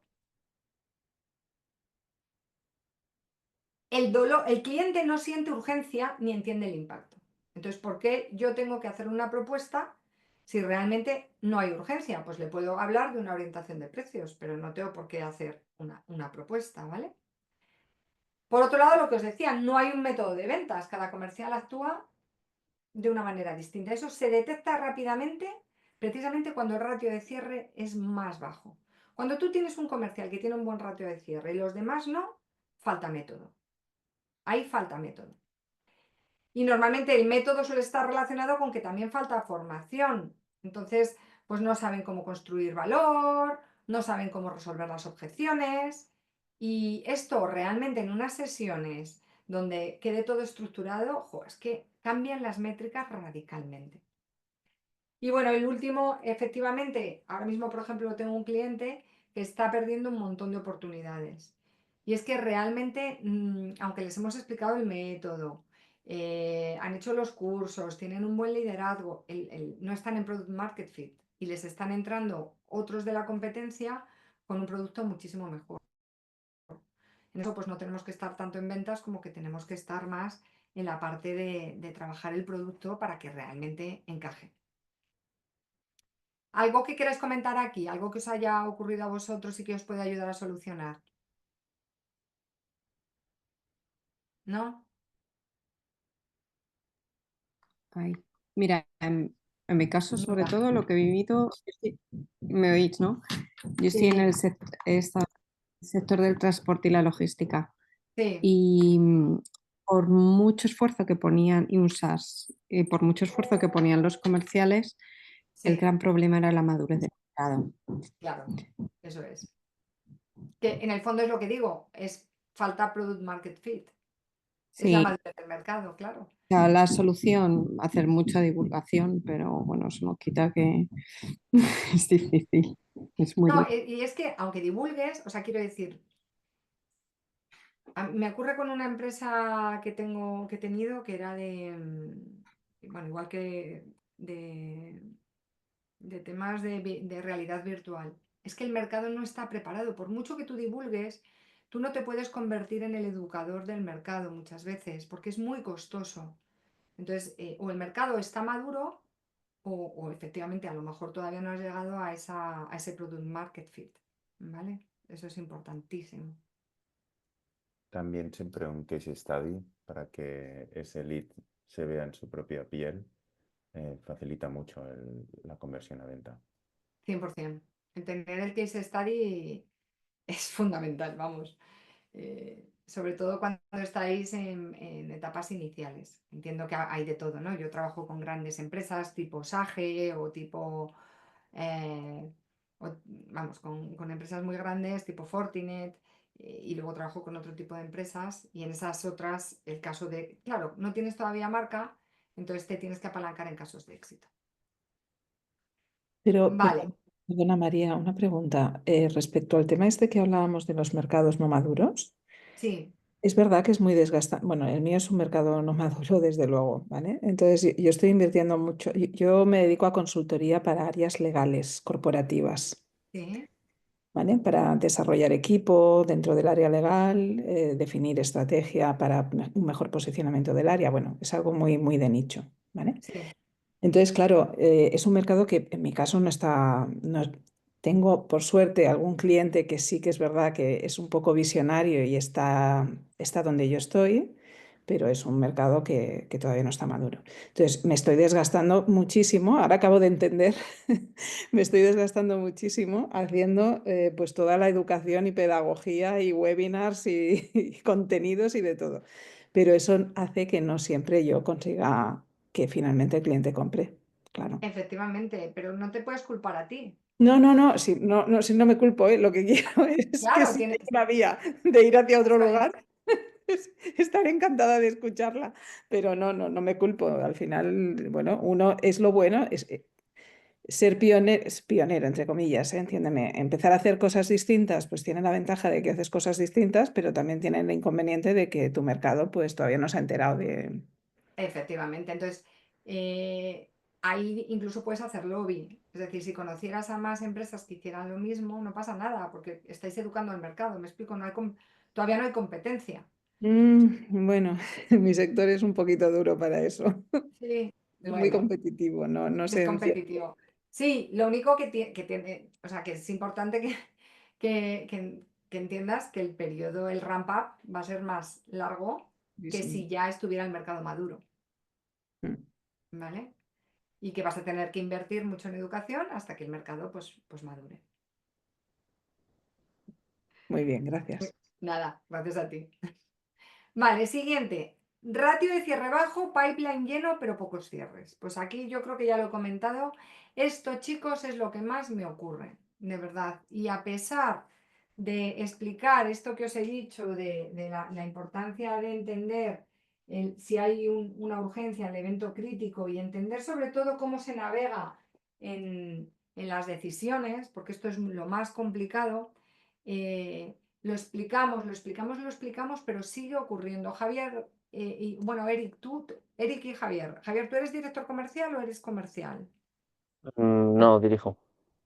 El cliente no siente urgencia ni entiende el impacto. Entonces, ¿por qué yo tengo que hacer una propuesta si realmente no hay urgencia? Pues le puedo hablar de una orientación de precios, pero no tengo por qué hacer una propuesta, ¿vale? Por otro lado, lo que os decía, no hay un método de ventas. Cada comercial actúa de una manera distinta. Eso se detecta rápidamente, precisamente cuando el ratio de cierre es más bajo. Cuando tú tienes un comercial que tiene un buen ratio de cierre y los demás no, falta método. Ahí falta método. Y normalmente el método suele estar relacionado con que también falta formación. Entonces, pues no saben cómo construir valor, no saben cómo resolver las objeciones. Y esto realmente en unas sesiones donde quede todo estructurado, es que cambian las métricas radicalmente. Y bueno, el último, efectivamente, ahora mismo, por ejemplo, tengo un cliente que está perdiendo un montón de oportunidades. Y es que realmente, aunque les hemos explicado el método, han hecho los cursos, tienen un buen liderazgo, no están en Product Market Fit y les están entrando otros de la competencia con un producto muchísimo mejor. En eso pues no tenemos que estar tanto en ventas como que tenemos que estar más en la parte de trabajar el producto para que realmente encaje. ¿Algo que queráis comentar aquí? ¿Algo que os haya ocurrido a vosotros y que os pueda ayudar a solucionar? ¿No? Ay, mira, en mi caso, sobre Nora. todo, lo que he vivido, me oís, ¿no? Yo estoy en Sí, el sector del transporte y la logística. sí, Y por mucho esfuerzo que ponían, y un SaaS, por mucho esfuerzo que ponían los comerciales, el sí, gran problema era la madurez del mercado. claro, eso es. Que en el fondo es lo que digo, es falta product market fit, es la Sí, madurez del mercado, claro. o sea, la solución, hacer mucha divulgación, pero bueno, eso no quita que es difícil, es muy No, difícil. y es que aunque divulgues, o sea, quiero decir, me ocurre con una empresa que he tenido que era bueno, igual que de temas de realidad virtual. Es que el mercado no está preparado. Por mucho que tú divulgues, tú no te puedes convertir en el educador del mercado muchas veces, porque es muy costoso. Entonces, o el mercado está maduro, o efectivamente a lo mejor todavía no has llegado a ese product market fit. ¿Vale? Eso es importantísimo. También siempre un case study para que ese lead se vea en su propia piel facilita mucho la conversión a venta. 100%. El tener el case study es fundamental, vamos. Sobre todo cuando estáis en etapas iniciales. Entiendo que hay de todo, ¿no? Yo trabajo con grandes empresas tipo Sage o tipo, eh, vamos, con empresas muy grandes tipo Fortinet, y luego trabajo con otro tipo de empresas y en esas otras el caso de, claro, no tienes todavía marca, entonces te tienes que apalancar en casos de éxito. Pero, Vale, perdona María, una pregunta. Respecto al tema este que hablábamos de los mercados no maduros, sí, es verdad que es muy desgastante. Bueno, el mío es un mercado no maduro, desde luego, ¿vale? Entonces, yo estoy invirtiendo mucho. Yo me dedico a consultoría para áreas legales, corporativas, sí, ¿vale? Para desarrollar equipo dentro del área legal, definir estrategia para un mejor posicionamiento del área. Bueno, es algo muy, muy de nicho, ¿vale? sí, Entonces, claro, es un mercado que en mi caso no está, tengo por suerte algún cliente que sí que es verdad que es un poco visionario y está donde yo estoy, pero es un mercado que todavía no está maduro. Entonces, me estoy desgastando muchísimo, ahora acabo de entender, me estoy desgastando muchísimo haciendo pues toda la educación y pedagogía y webinars y contenidos y de todo. Pero eso hace que no siempre yo consiga que finalmente el cliente compre, claro. efectivamente, pero no te puedes culpar a ti. No, sí, sí, no me culpo, ¿eh? Lo que quiero es que Claro, si tiene, hay una vía de ir hacia otro eso es. lugar, estaré encantada de escucharla, pero no me culpo. Al final, bueno, uno es lo bueno, es ser pionero, es pionero, entre comillas, entiéndeme. Empezar a hacer cosas distintas, pues tiene la ventaja de que haces cosas distintas, pero también tiene el inconveniente de que tu mercado, pues todavía no se ha enterado de... Efectivamente. Entonces, ahí incluso puedes hacer lobby. Es decir, si conocieras a más empresas que hicieran lo mismo, no pasa nada, porque estáis educando al mercado. Me explico, todavía no hay competencia. Bueno, mi sector es un poquito duro para eso. Sí, Es muy bueno, competitivo, no es sé. competitivo. Sí, lo único que tiene, o sea, que es importante que entiendas que el periodo, el ramp up, va a ser más largo Sí, que sí. si ya estuviera el mercado maduro, Mm, ¿vale? Y que vas a tener que invertir mucho en educación hasta que el mercado pues madure. Muy bien, gracias. Nada, gracias a ti. Vale, siguiente. Ratio de cierre bajo, pipeline lleno, pero pocos cierres. Pues aquí yo creo que ya lo he comentado. Esto, chicos, es lo que más me ocurre, de verdad. Y a pesar de explicar esto que os he dicho, de la importancia de entender si hay una urgencia, el evento crítico, y entender sobre todo cómo se navega en las decisiones, porque esto es lo más complicado. Lo explicamos, pero sigue ocurriendo. Javier, y bueno, Eric y Javier. Javier, ¿tú eres director comercial o eres comercial? No, dirijo.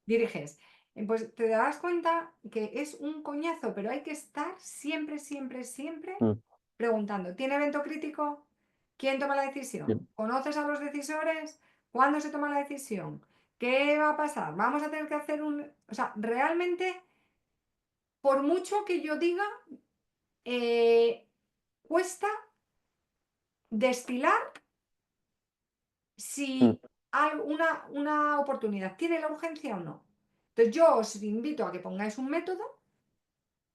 Diriges. Pues te darás cuenta que es un coñazo, pero hay que estar siempre, siempre, siempre Mm, preguntando. ¿Tiene evento crítico? ¿Quién toma la decisión? bien. ¿Conoces a los decisores? ¿Cuándo se toma la decisión? ¿Qué va a pasar? ¿Vamos a tener que hacer un... O sea, realmente, por mucho que yo diga, cuesta destilar Mm, si una oportunidad tiene la urgencia o no. Entonces yo os invito a que pongáis un método,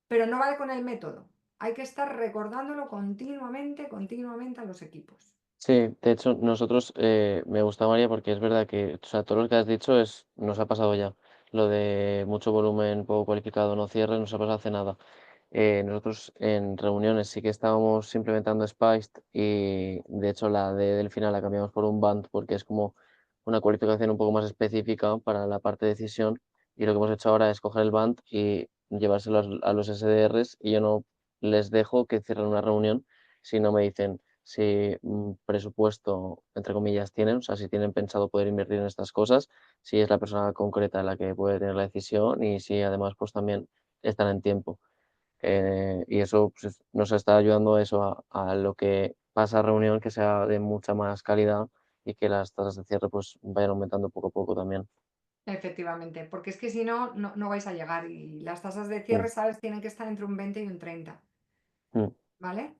pero no vale con el método. Hay que estar recordándolo continuamente, continuamente a los equipos. Sí, de hecho, nosotros me gusta María porque es verdad que, o sea, todo lo que has dicho nos ha pasado ya. Lo de mucho volumen, poco cualificado, no cierre, nos ha pasado hace nada. Nosotros en reuniones sí que estábamos implementando Spiced y de hecho la del final la cambiamos por un Band porque es como una cualificación un poco más específica para la parte de decisión y lo que hemos hecho ahora es coger el Band y llevárselo a los SDRs y yo no les dejo que cierren una reunión si no me dicen si presupuesto, entre comillas, tienen, o sea, si tienen pensado poder invertir en estas cosas, si es la persona concreta la que puede tener la decisión y si además pues también están en tiempo. Y eso pues, nos está ayudando a eso, a lo que pasa a reunión, que sea de mucha más calidad y que las tasas de cierre pues vayan aumentando poco a poco también. Efectivamente, porque es que si no, no vais a llegar y las tasas de Mm, cierre, ¿sabes? Tienen que estar entre un 20 y un 30, mm. ¿vale?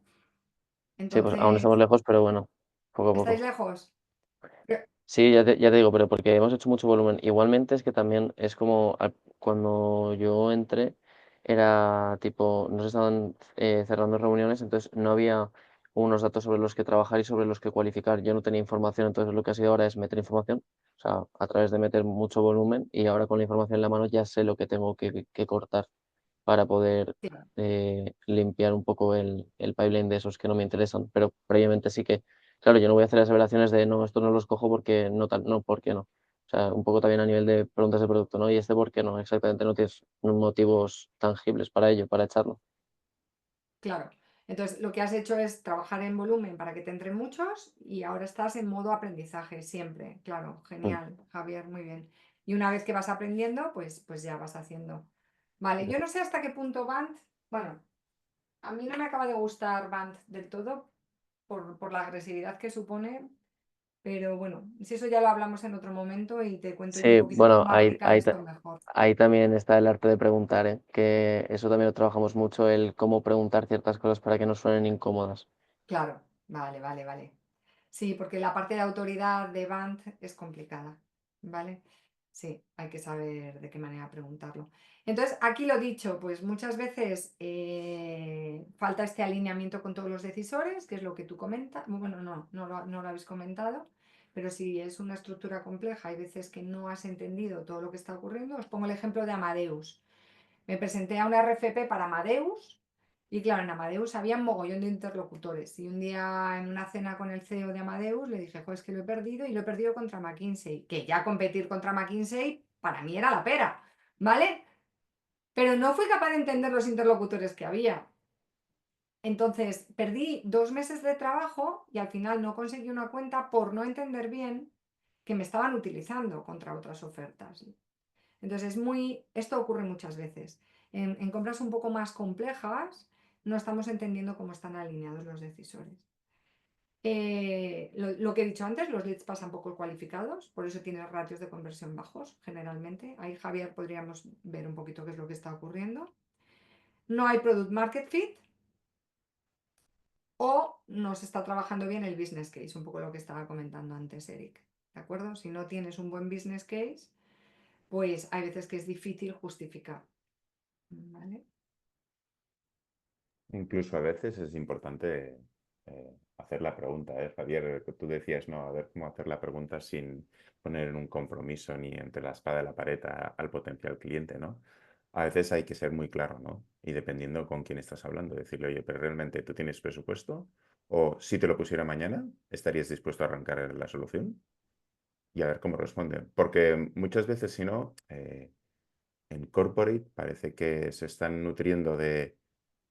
Sí, pues aún estamos Entonces, lejos, pero bueno, poco a ¿estáis poco. lejos? Pero- Sí, ya te digo, pero porque hemos hecho mucho volumen. Igualmente es que también es como cuando yo entré, era tipo, nos estaban cerrando reuniones, entonces no había unos datos sobre los que trabajar y sobre los que cualificar. Yo no tenía información, entonces lo que ha sido ahora es meter información, o sea, a través de meter mucho volumen y ahora con la información en la mano ya sé lo que tengo que cortar para poder sí, limpiar un poco el pipeline de esos que no me interesan. Pero previamente sí que, claro, yo no voy a hacer aseveraciones de no, esto no los cojo porque no tal, no, ¿por qué no? O sea, un poco también a nivel de preguntas de producto, ¿no? Y este, ¿por qué no? Exactamente, no tienes motivos tangibles para ello, para echarlo. claro. Entonces, lo que has hecho es trabajar en volumen para que te entren muchos y ahora estás en modo aprendizaje siempre. Claro, Mm, genial, Javier, muy bien. Y una vez que vas aprendiendo, pues ya vas haciendo. Vale, yo no sé hasta qué punto Band, bueno, a mí no me acaba de gustar Band del todo por la agresividad que supone, pero bueno, si eso ya lo hablamos en otro momento y te cuento yo un sí, poquito bueno, cómo aplicar esto mejor. ahí también está el arte de preguntar, ¿eh? Que eso también lo trabajamos mucho, el cómo preguntar ciertas cosas para que no suenen incómodas. Claro, vale, vale, vale. Sí, porque la parte de autoridad de Band es complicada, ¿vale? Sí, hay que saber de qué manera preguntarlo. Entonces, aquí lo dicho, pues muchas veces falta este alineamiento con todos los decisores, que es lo que tú comentas. Bueno, no lo habéis comentado, pero si es una estructura compleja, hay veces que no has entendido todo lo que está ocurriendo. Os pongo el ejemplo de Amadeus. Me presenté a una RFP para Amadeus y claro, en Amadeus había un mogollón de interlocutores. Y un día en una cena con el CEO de Amadeus le dije, es que lo he perdido y lo he perdido contra McKinsey, que ya competir contra McKinsey para mí era la pera, ¿vale? Pero no fui capaz de entender los interlocutores que había. Entonces, perdí 2 meses de trabajo y al final no conseguí una cuenta por no entender bien que me estaban utilizando contra otras ofertas. Entonces, esto ocurre muchas veces. En compras un poco más complejas no estamos entendiendo cómo están alineados los decisores. Lo que he dicho antes, los leads pasan poco cualificados, por eso tienes ratios de conversión bajos, generalmente. Ahí, Javier, podríamos ver un poquito qué es lo que está ocurriendo. No hay product market fit o no se está trabajando bien el business case, un poco lo que estaba comentando antes Eric. ¿De acuerdo? Si no tienes un buen business case, pues hay veces que es difícil justificar. ¿Vale? Incluso a veces es importante hacer la pregunta, Javier, que tú decías, no, a ver cómo hacer la pregunta sin poner en un compromiso ni entre la espada y la pared al potencial cliente, ¿no? A veces hay que ser muy claro, ¿no? Y dependiendo con quién estás hablando, decirle, oye, pero realmente tú tienes presupuesto, o si te lo pusiera mañana, ¿estarías dispuesto a arrancar la solución? Y a ver cómo responden. Porque muchas veces, si no, en corporate parece que se están nutriendo de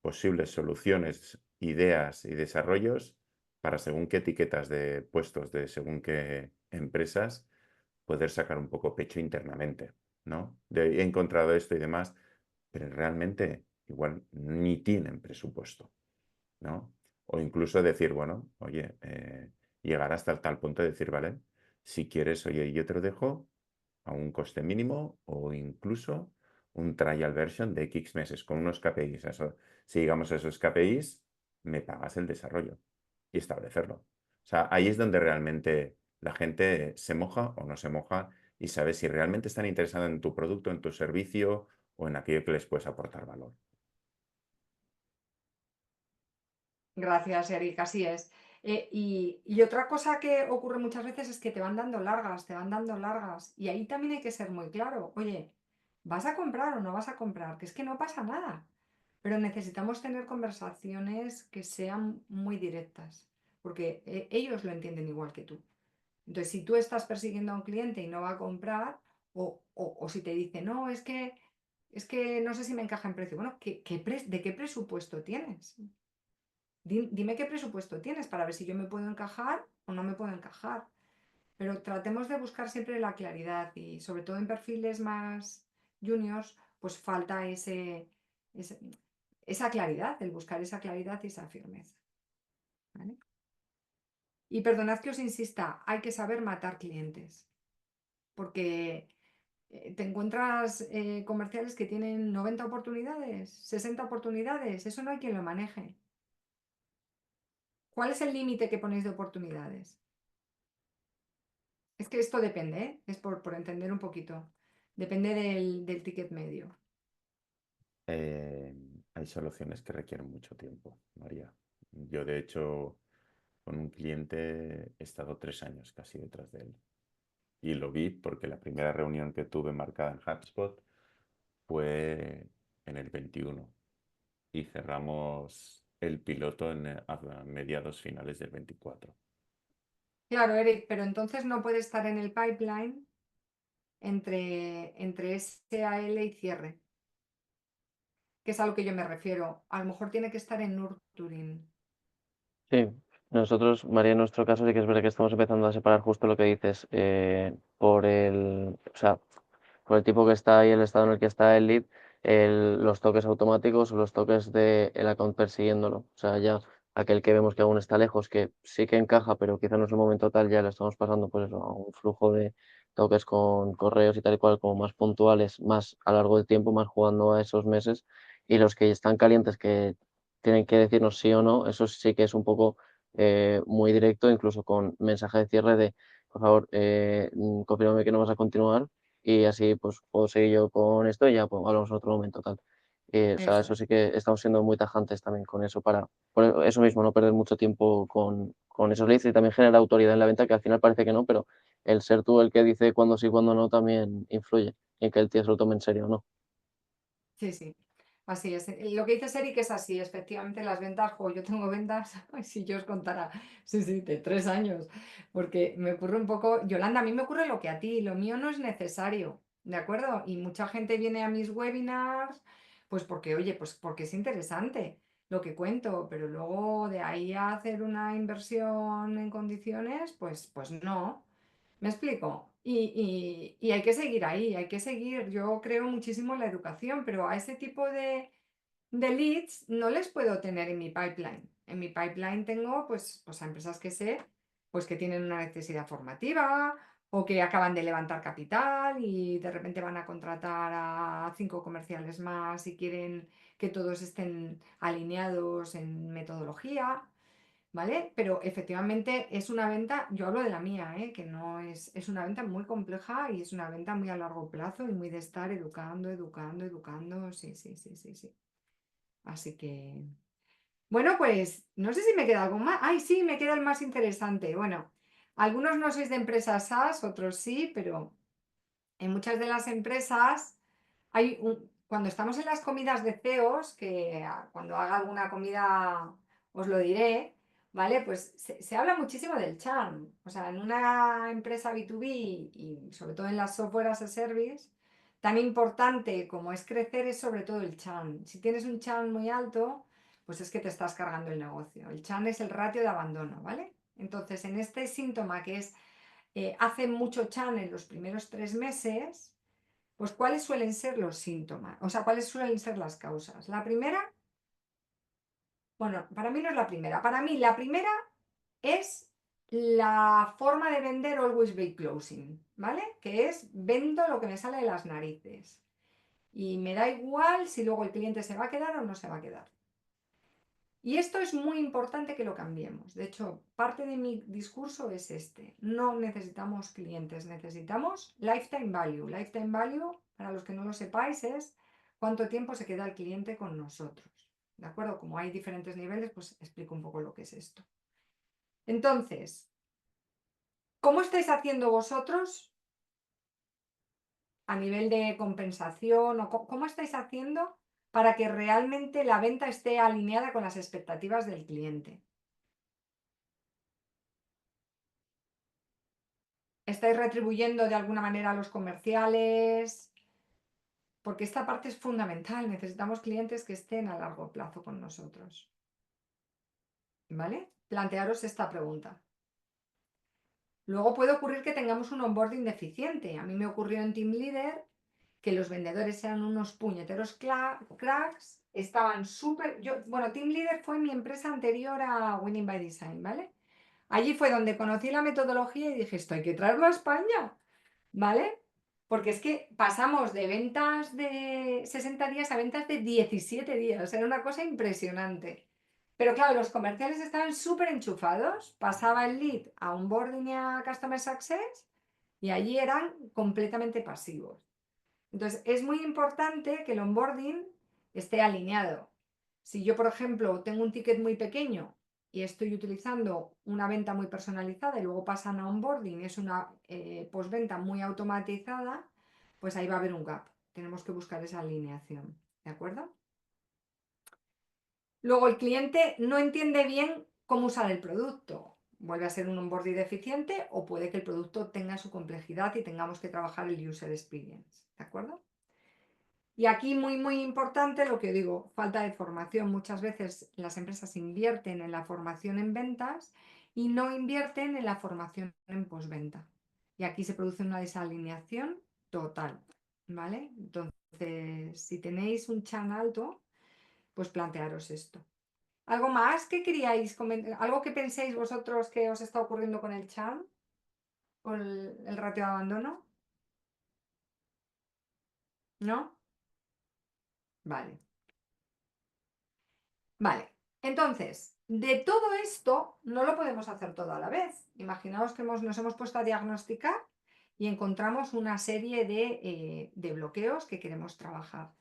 posibles soluciones, ideas y desarrollos para según qué etiquetas de puestos de según qué empresas poder sacar un poco pecho internamente, ¿no? He encontrado esto y demás, pero realmente igual ni tienen presupuesto, ¿no? O incluso decir, bueno, oye, llegar hasta el tal punto de decir, vale, si quieres, oye, yo te lo dejo a un coste mínimo o incluso un trial version de X meses con unos KPIs. Si llegamos a esos KPIs, me pagas el desarrollo y establecerlo. O sea, ahí es donde realmente la gente se moja o no se moja y sabe si realmente están interesados en tu producto, en tu servicio o en aquello que les puedes aportar valor. Gracias, Eric, así es. Y otra cosa que ocurre muchas veces es que te van dando largas, te van dando largas. Y ahí también hay que ser muy claro. Oye, ¿vas a comprar o no vas a comprar? Que es que no pasa nada. Pero necesitamos tener conversaciones que sean muy directas, porque ellos lo entienden igual que tú. Entonces, si tú estás persiguiendo a un cliente y no va a comprar, o si te dice, no, es que no sé si me encaja en precio. Bueno, ¿de qué presupuesto tienes? Dime qué presupuesto tienes para ver si yo me puedo encajar o no me puedo encajar. Pero tratemos de buscar siempre la claridad y sobre todo en perfiles más juniors, pues falta esa claridad, el buscar esa claridad y esa firmeza. ¿Vale? Y perdonad que os insista, hay que saber matar clientes, porque te encuentras comerciales que tienen 90 oportunidades, 60 oportunidades, eso no hay quien lo maneje. ¿Cuál es el límite que ponéis de oportunidades? Es que esto depende, ¿eh? Es por entender un poquito. Depende del ticket medio. Eh, Hay soluciones que requieren mucho tiempo, María. Yo, de hecho, con un cliente he estado 3 años casi detrás de él. Y lo vi porque la primera reunión que tuve marcada en HubSpot fue en el 21 y cerramos el piloto a mediados finales del 24. Claro, Eric, pero entonces no puede estar en el pipeline entre SAL y cierre, que es a lo que yo me refiero. A lo mejor tiene que estar en nurturing. Sí, nosotros, María, en nuestro caso sí que es verdad que estamos empezando a separar justo lo que dices, o sea, por el tipo que está ahí, el estado en el que está el lead, los toques automáticos o los toques de el account persiguiéndolo. O sea, ya aquel que vemos que aún está lejos, que sí que encaja, pero quizá no es el momento tal, ya le estamos pasando pues eso, a un flujo de toques con correos y tal y cual, como más puntuales, más a lo largo del tiempo, más jugando a esos meses. Y los que están calientes, que tienen que decirnos sí o no, eso sí que es un poco muy directo, incluso con mensaje de cierre de, por favor, confírmame que no vas a continuar y así pues puedo seguir yo con esto y ya pues, hablamos en otro momento tal. O sea, Eso eso es. sí que estamos siendo muy tajantes también con eso para, por eso mismo, no perder mucho tiempo con esos leads y también generar autoridad en la venta, que al final parece que no, pero el ser tú el que dice cuándo sí, cuándo no, también influye en que el tío se lo tome en serio o no. Sí, sí. Así es. Lo que dice Eric es así, efectivamente las ventas, yo tengo ventas, ay, si yo os contara, sí, sí, de 3 años, porque me ocurre un poco, Yolanda, a mí me ocurre lo que a ti, lo mío no es necesario, ¿de acuerdo? Y mucha gente viene a mis webinars, pues porque, oye, pues porque es interesante lo que cuento, pero luego de ahí a hacer una inversión en condiciones, pues no. ¿Me explico? Y hay que seguir ahí, hay que seguir. Yo creo muchísimo en la educación, pero a ese tipo de leads no les puedo tener en mi pipeline. En mi pipeline tengo pues a empresas que sé pues que tienen una necesidad formativa o que acaban de levantar capital y de repente van a contratar a 5 comerciales más y quieren que todos estén alineados en metodología. ¿Vale? Pero efectivamente es una venta, yo hablo de la mía, ¿eh? Que no es una venta muy compleja y es una venta muy a largo plazo y muy de estar educando, educando, educando. Sí, sí, sí, sí, sí. Así que, bueno, pues no sé si me queda algo más. Ay, sí, me queda el más interesante. Bueno, algunos no sois de empresas SaaS, otros sí, pero en muchas de las empresas cuando estamos en las comidas de CEOs, que cuando haga alguna comida os lo diré, ¿vale? Pues se habla muchísimo del churn. O sea, en una empresa B2B y sobre todo en las software as a service, tan importante como es crecer es sobre todo el churn. Si tienes un churn muy alto, pues es que te estás cargando el negocio. El churn es el ratio de abandono, ¿vale? Entonces, en este síntoma que es hace mucho churn en los primeros 3 meses, pues ¿cuáles suelen ser los síntomas? O sea, ¿cuáles suelen ser las causas? La primera, bueno, para mí no es la primera. Para mí la primera es la forma de vender always be closing, ¿vale? Que es vendo lo que me sale de las narices. Y me da igual si luego el cliente se va a quedar o no se va a quedar. Y esto es muy importante que lo cambiemos. De hecho, parte de mi discurso es este. No necesitamos clientes, necesitamos lifetime value. Lifetime value, para los que no lo sepáis, es cuánto tiempo se queda el cliente con nosotros. ¿De acuerdo? Como hay diferentes niveles, pues explico un poco lo que es esto. Entonces, ¿cómo estáis haciendo vosotros a nivel de compensación o cómo estáis haciendo para que realmente la venta esté alineada con las expectativas del cliente? ¿Estáis retribuyendo de alguna manera a los comerciales? Porque esta parte es fundamental. Necesitamos clientes que estén a largo plazo con nosotros. ¿Vale? Plantearos esta pregunta. Luego puede ocurrir que tengamos un onboarding deficiente. A mí me ocurrió en Team Leader que los vendedores eran unos puñeteros cracks, estaban súper... Bueno, Team Leader fue mi empresa anterior a Winning by Design, ¿vale? Allí fue donde conocí la metodología y dije, esto hay que traerlo a España. ¿Vale? Porque es que pasamos de ventas de 60 días a ventas de 17 días. Era una cosa impresionante. Pero claro, los comerciales estaban súper enchufados. Pasaba el lead a onboarding y a Customer Success y allí eran completamente pasivos. Entonces, es muy importante que el onboarding esté alineado. Si yo, por ejemplo, tengo un ticket muy pequeño y estoy utilizando una venta muy personalizada y luego pasan a onboarding, es una postventa muy automatizada, pues ahí va a haber un gap. Tenemos que buscar esa alineación, ¿de acuerdo? Luego el cliente no entiende bien cómo usar el producto. Vuelve a ser un onboarding deficiente o puede que el producto tenga su complejidad y tengamos que trabajar el user experience, ¿de acuerdo? Y aquí muy, muy importante lo que digo, falta de formación. Muchas veces las empresas invierten en la formación en ventas y no invierten en la formación en postventa. Y aquí se produce una desalineación total, ¿vale? Entonces, si tenéis un chan alto, pues plantearos esto. ¿Algo más que queríais comentar? ¿Algo que penséis vosotros que os está ocurriendo con el chan? ¿Con el ratio de abandono? ¿No? Vale. Vale, entonces, de todo esto no lo podemos hacer todo a la vez. Imaginaos que nos hemos puesto a diagnosticar y encontramos una serie de bloqueos que queremos trabajar.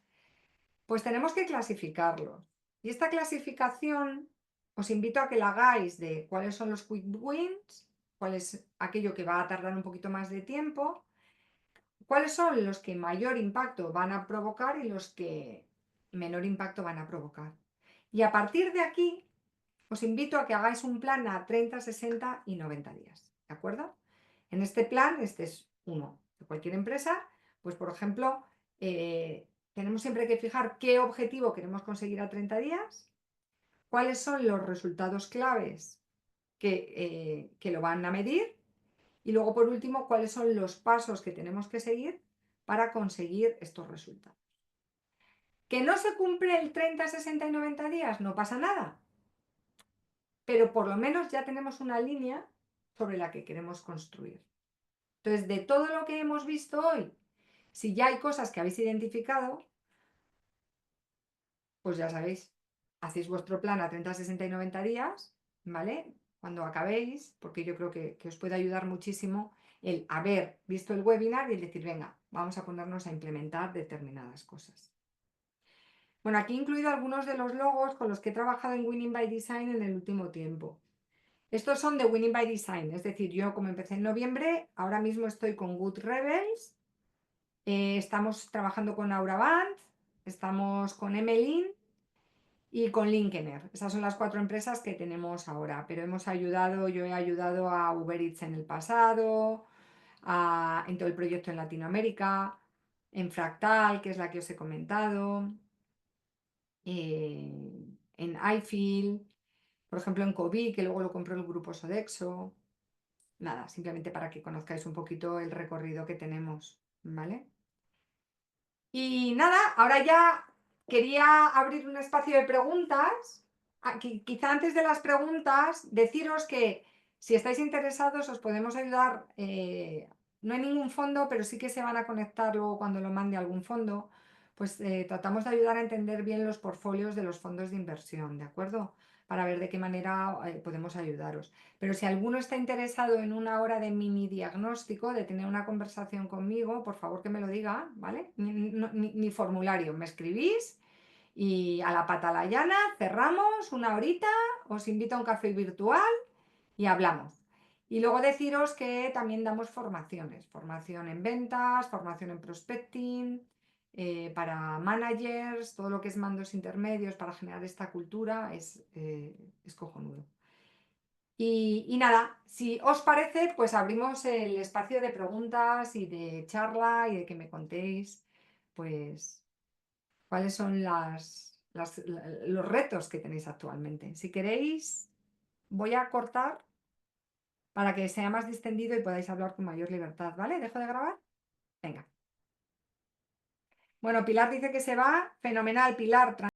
Pues tenemos que clasificarlos. Y esta clasificación os invito a que la hagáis de cuáles son los quick wins, cuál es aquello que va a tardar un poquito más de tiempo, cuáles son los que mayor impacto van a provocar y los que menor impacto van a provocar. Y a partir de aquí, os invito a que hagáis un plan a 30, 60 y 90 días, ¿de acuerdo? En este plan, este es uno de cualquier empresa, pues por ejemplo, tenemos siempre que fijar qué objetivo queremos conseguir a 30 días, cuáles son los resultados claves que lo van a medir y luego por último, cuáles son los pasos que tenemos que seguir para conseguir estos resultados. ¿Que no se cumple el 30, 60 y 90 días? No pasa nada, pero por lo menos ya tenemos una línea sobre la que queremos construir. Entonces, de todo lo que hemos visto hoy, si ya hay cosas que habéis identificado, pues ya sabéis, hacéis vuestro plan a 30, 60 y 90 días, ¿vale? Cuando acabéis, porque yo creo que os puede ayudar muchísimo el haber visto el webinar y el decir, venga, vamos a ponernos a implementar determinadas cosas. Bueno, aquí he incluido algunos de los logos con los que he trabajado en Winning by Design en el último tiempo. Estos son de Winning by Design, es decir, yo como empecé en noviembre, ahora mismo estoy con Good Rebels, estamos trabajando con Auraband, estamos con Emelin y con Linkener. Esas son las 4 empresas que tenemos ahora, pero yo he ayudado a Uber Eats en el pasado, en todo el proyecto en Latinoamérica, en Fractal, que es la que os he comentado, en iFeel, por ejemplo en COVID, que luego lo compró el grupo Sodexo. Nada, simplemente para que conozcáis un poquito el recorrido que tenemos, ¿vale? Y nada, ahora ya quería abrir un espacio de preguntas. Quizá antes de las preguntas, deciros que si estáis interesados os podemos ayudar. No hay ningún fondo, pero sí que se van a conectar luego cuando lo mande algún fondo. Pues tratamos de ayudar a entender bien los portfolios de los fondos de inversión, ¿de acuerdo? Para ver de qué manera podemos ayudaros. Pero si alguno está interesado en una hora de mini diagnóstico, de tener una conversación conmigo, por favor que me lo diga, ¿vale? Ni formulario, me escribís y a la pata la llana, cerramos una horita, os invito a un café virtual y hablamos. Y luego deciros que también damos formaciones, formación en ventas, formación en prospecting, para managers, todo lo que es mandos intermedios para generar esta cultura es cojonudo. Y nada, si os parece, pues abrimos el espacio de preguntas y de charla y de que me contéis, pues, cuáles son los retos que tenéis actualmente. Si queréis, voy a cortar para que sea más distendido y podáis hablar con mayor libertad, ¿vale? ¿Dejo de grabar? Venga. Bueno, Pilar dice que se va. Fenomenal, Pilar.